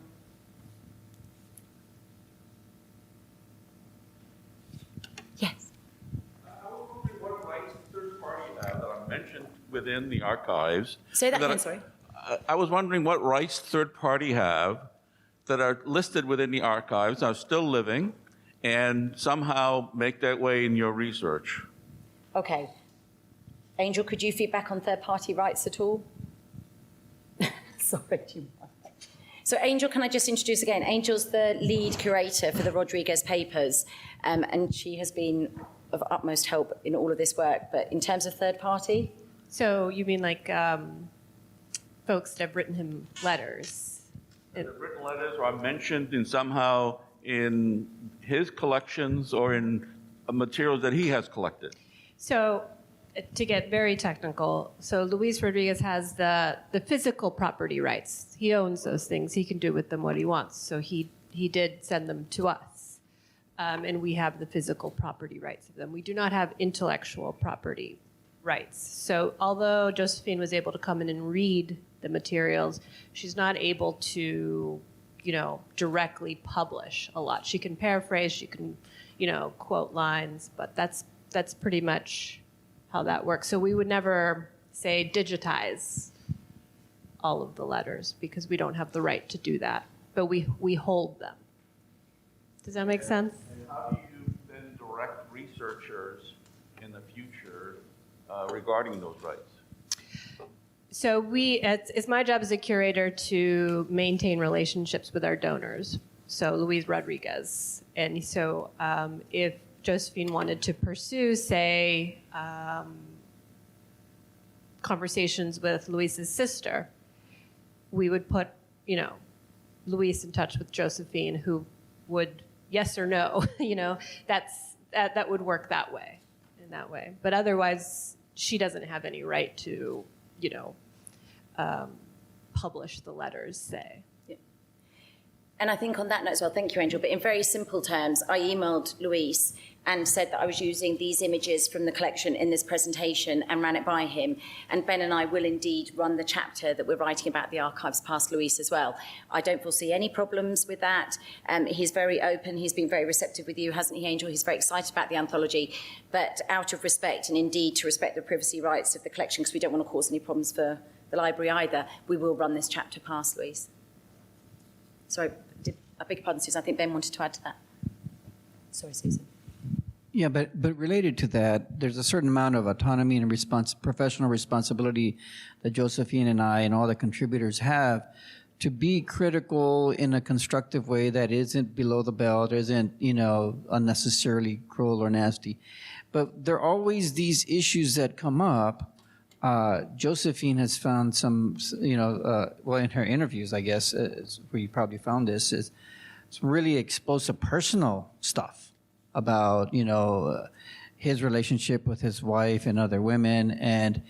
Yes. I was wondering what rights third party have that are mentioned within the archives. Say that again, sorry. I was wondering what rights third party have that are listed within the archives, are still living, and somehow make their way in your research. Okay. Angel, could you feedback on third-party rights at all? Sorry. So Angel, can I just introduce again? Angel's the lead curator for the Rodríguez papers, and she has been of utmost help in all of this work. But in terms of third-party? So you mean like folks that have written him letters? They've written letters or are mentioned in somehow in his collections or in materials that he has collected. So to get very technical, so Luis Rodríguez has the physical property rights. He owns those things. He can do with them what he wants. So he did send them to us. And we have the physical property rights of them. We do not have intellectual property rights. So although Josephine was able to come in and read the materials, she's not able to directly publish a lot. She can paraphrase, she can, quote lines, but that's pretty much how that works. So we would never say digitize all of the letters because we don't have the right to do that, but we hold them. Does that make sense? And how do you then direct researchers in the future regarding those rights? So it's my job as a curator to maintain relationships with our donors. So Luis Rodríguez. And so if Josephine wanted to pursue, say, conversations with Luis's sister, we would put, Luis in touch with Josephine, who would, yes or no, that would work that way, in that way. But otherwise, she doesn't have any right to, publish the letters, say. Yeah. And I think on that note as well, thank you, Angel, but in very simple terms, I emailed Luis and said that I was using these images from the collection in this presentation and ran it by him. And Ben and I will indeed run the chapter that we're writing about the archives past Luis as well. I don't foresee any problems with that. He's very open. He's been very receptive with you, hasn't he, Angel? He's very excited about the anthology. But out of respect, and indeed to respect the privacy rights of the collection, because we don't want to cause any problems for the library either, we will run this chapter past Luis. Sorry, I beg your pardon, Susan. I think Ben wanted to add to that. Sorry, Susan. Yeah, but related to that, there's a certain amount of autonomy and professional responsibility that Josephine and I and all the contributors have to be critical in a constructive way that isn't below the belt, isn't, unnecessarily cruel or nasty. But there are always these issues that come up. Josephine has found some, well, in her interviews, I guess, where you probably found this, is some really explosive personal stuff about, his relationship with his wife and other women. And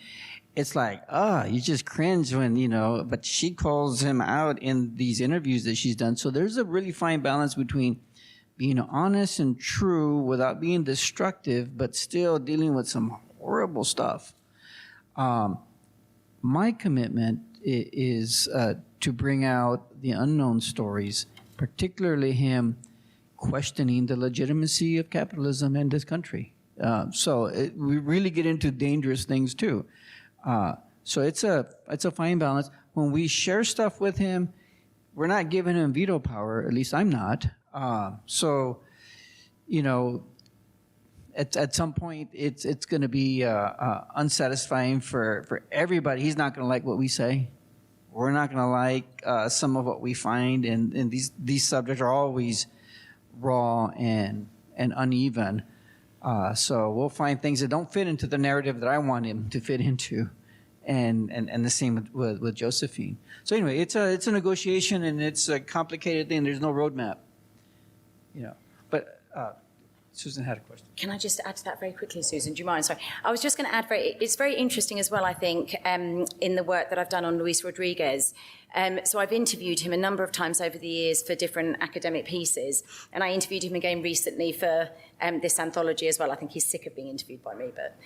it's like, you just cringe when, but she calls him out in these interviews that she's done. So there's a really fine balance between being honest and true without being destructive, but still dealing with some horrible stuff. My commitment is to bring out the unknown stories, particularly him questioning the legitimacy of capitalism in this country. We really get into dangerous things too. So it's a fine balance. When we share stuff with him, we're not giving him veto power. At least I'm not. At some point, it's going to be unsatisfying for everybody. He's not going to like what we say. We're not going to like some of what we find, and these subjects are always raw and uneven. So we'll find things that don't fit into the narrative that I want him to fit into, and the same with Josephine. So anyway, it's a negotiation, and it's a complicated thing. There's no roadmap, But Susan had a question. Can I just add to that very quickly, Susan? Do you mind? Sorry. I was just going to add, it's very interesting as well, I think, in the work that I've done on Luis Rodríguez. So I've interviewed him a number of times over the years for different academic pieces, and I interviewed him again recently for this anthology as well. I think he's sick of being interviewed by me, but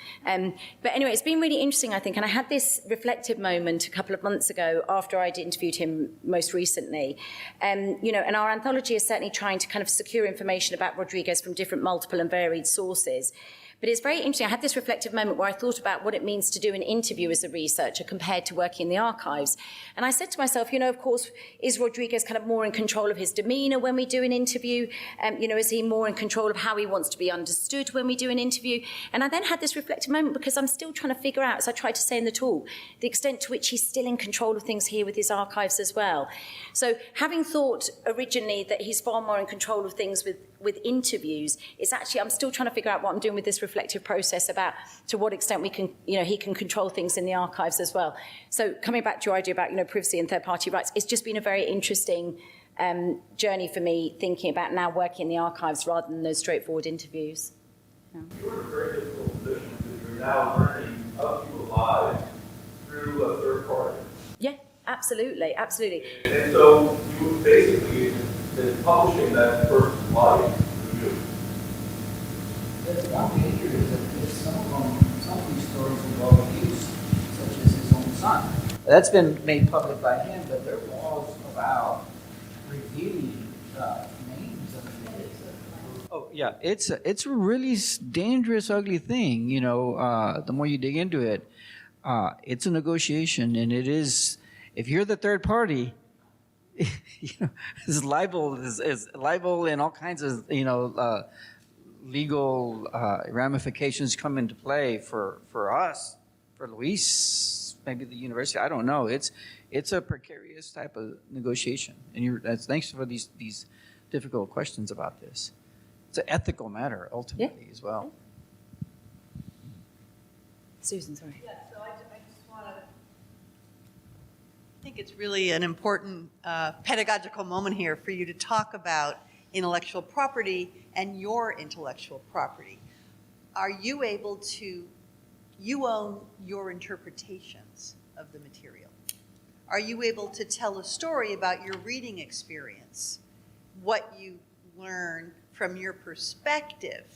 anyway, it's been really interesting, I think, and I had this reflective moment a couple of months ago after I'd interviewed him most recently. And our anthology is certainly trying to kind of secure information about Rodríguez from different, multiple and varied sources. But it's very interesting. I had this reflective moment where I thought about what it means to do an interview as a researcher compared to working in the archives. And I said to myself, of course, is Rodríguez kind of more in control of his demeanor when we do an interview? Is he more in control of how he wants to be understood when we do an interview? And I then had this reflective moment because I'm still trying to figure out, as I tried to say in the talk, the extent to which he's still in control of things here with his archives as well. So having thought originally that he's far more in control of things with interviews, it's actually, I'm still trying to figure out what I'm doing with this reflective process about to what extent we can, he can control things in the archives as well. So coming back to your idea about, privacy and third-party rights, it's just been a very interesting journey for me thinking about now working in the archives rather than those straightforward interviews. Yeah. You're in a very difficult position because you're now learning of people alive through a third party. Yeah, absolutely. And so you basically been publishing that person's life through you. The one danger is that some of these stories involve abuse, such as his own son. That's been made public by him, but there are laws about revealing names of it. Oh, yeah, it's a really dangerous, ugly thing, you know, the more you dig into it. It's a negotiation, and it is, if you're the third party, you know, is libel and all kinds of, you know, legal ramifications come into play for us, for Luis, maybe the university. I don't know. It's a precarious type of negotiation, and thanks for these difficult questions about this. It's an ethical matter ultimately as well. Susan, sorry. Yeah, so I just want to. I think it's really an important pedagogical moment here for you to talk about intellectual property and your intellectual property. Are you able to, you own your interpretations of the material. Are you able to tell a story about your reading experience, what you learn from your perspective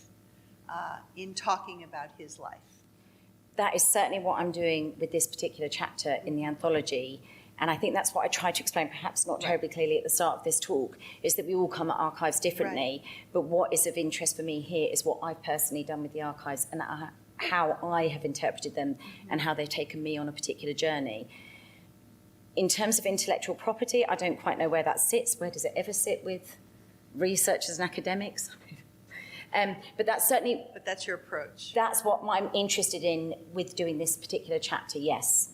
in talking about his life? That is certainly what I'm doing with this particular chapter in the anthology. And I think that's what I tried to explain, perhaps not terribly clearly at the start of this talk, is that we all come at archives differently. Right. But what is of interest for me here is what I've personally done with the archives and how I have interpreted them and how they've taken me on a particular journey. In terms of intellectual property, I don't quite know where that sits. Where does it ever sit with researchers and academics? But that's certainly... But that's your approach. That's what I'm interested in with doing this particular chapter, yes.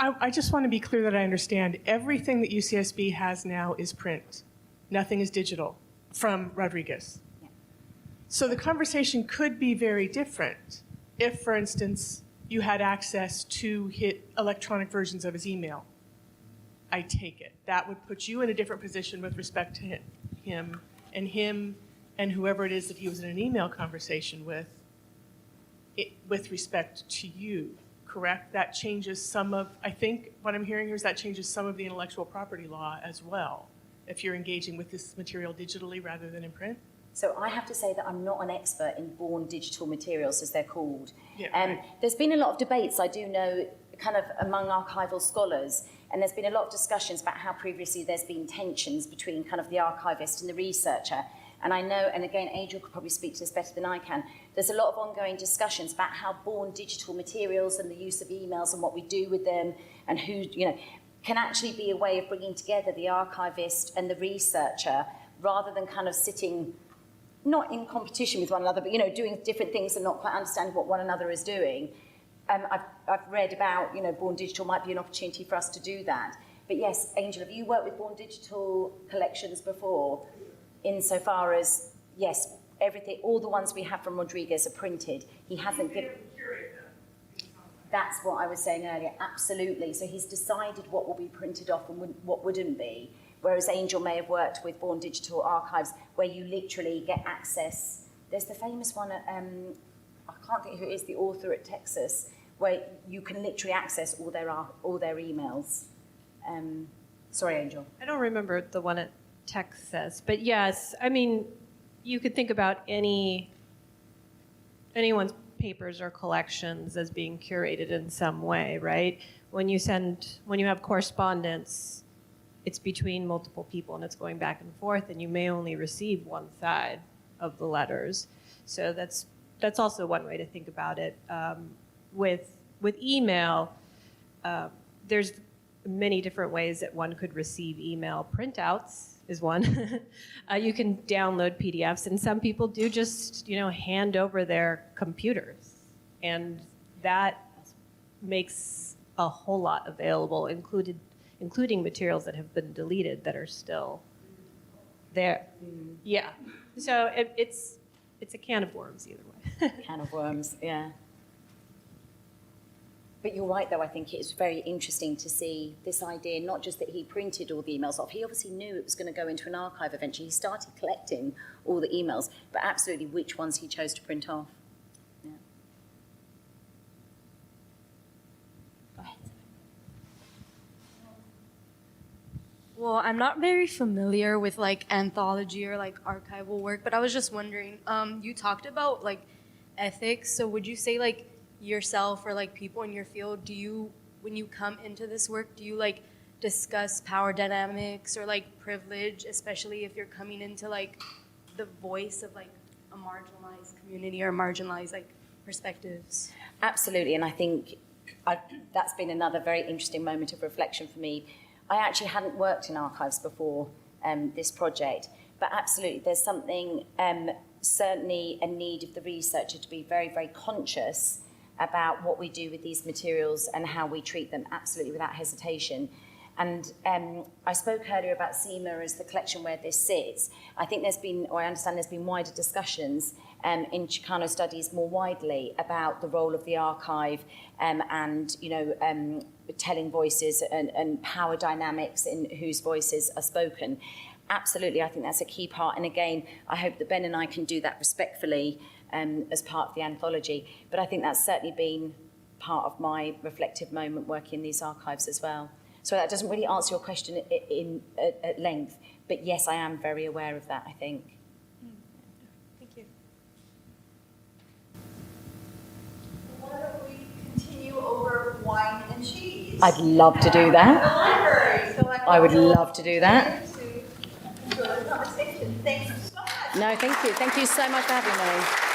I just want to be clear that I understand. Everything that UCSB has now is print. Nothing is digital from Rodríguez. Yeah. So the conversation could be very different if, for instance, you had access to electronic versions of his email. I take it. That would put you in a different position with respect to him and whoever it is that he was in an email conversation with respect to you. Correct? That changes some of, I think what I'm hearing here is that changes some of the intellectual property law as well, if you're engaging with this material digitally rather than in print. So I have to say that I'm not an expert in born digital materials, as they're called. Yeah, right. There's been a lot of debates, I do know, kind of among archival scholars, and there's been a lot of discussions about how previously there's been tensions between kind of the archivist and the researcher. And I know, and again, Angel could probably speak to this better than I can, there's a lot of ongoing discussions about how born digital materials and the use of emails and what we do with them and who, you know, can actually be a way of bringing together the archivist and the researcher rather than kind of sitting, not in competition with one another, but, you know, doing different things and not quite understanding what one another is doing. I've read about, you know, born digital might be an opportunity for us to do that. But yes, Angel, have you worked with born digital collections before? Insofar as, yes, everything, all the ones we have from Rodríguez are printed. He hasn't given... That's what I was saying earlier, absolutely. So he's decided what will be printed off and what wouldn't be. Whereas Angel may have worked with Born Digital Archives where you literally get access. There's the famous one, I can't think who it is, the author at Texas, where you can literally access all their emails. Sorry, Angel. I don't remember the one at Texas, but yes, I mean, you could think about anyone's papers or collections as being curated in some way, right? When you have correspondence, it's between multiple people and it's going back and forth, and you may only receive one side of the letters. So that's also one way to think about it. With email, there's many different ways that one could receive email. Printouts is one. You can download PDFs, and some people do just, you know, hand over their computers, and that makes a whole lot available, including materials that have been deleted that are still there. Yeah. So it's a can of worms either way. Can of worms, yeah. But you're right, though, I think it's very interesting to see this idea, not just that he printed all the emails off. He obviously knew it was going to go into an archive eventually. He started collecting all the emails, but absolutely which ones he chose to print off. Yeah. Go ahead. Well, I'm not very familiar with like anthology or like archival work, but I was just wondering, you talked about like ethics. So would you say like yourself or like people in your field, do you when you come into this work, do you like discuss power dynamics or like privilege, especially if you're coming into like the voice of like a marginalized community or marginalized like perspectives? Absolutely, and I think that's been another very interesting moment of reflection for me. I actually hadn't worked in archives before this project, but absolutely there's something, certainly a need of the researcher to be very, very conscious about what we do with these materials and how we treat them, absolutely without hesitation. And I spoke earlier about SEMA as the collection where this sits. I think there's been, or I understand there's been wider discussions in Chicano studies more widely about the role of the archive and, you know, telling voices and power dynamics in whose voices are spoken. Absolutely, I think that's a key part. And again, I hope that Ben and I can do that respectfully as part of the anthology. But I think that's certainly been part of my reflective moment working in these archives as well. So that doesn't really answer your question at length, but yes, I am very aware of that, I think. Thank you. Why don't we continue over wine and cheese? I'd love to do that. The library. So I would love to do that. To enjoy the conversation. Thanks so much. No, thank you. Thank you so much for having me.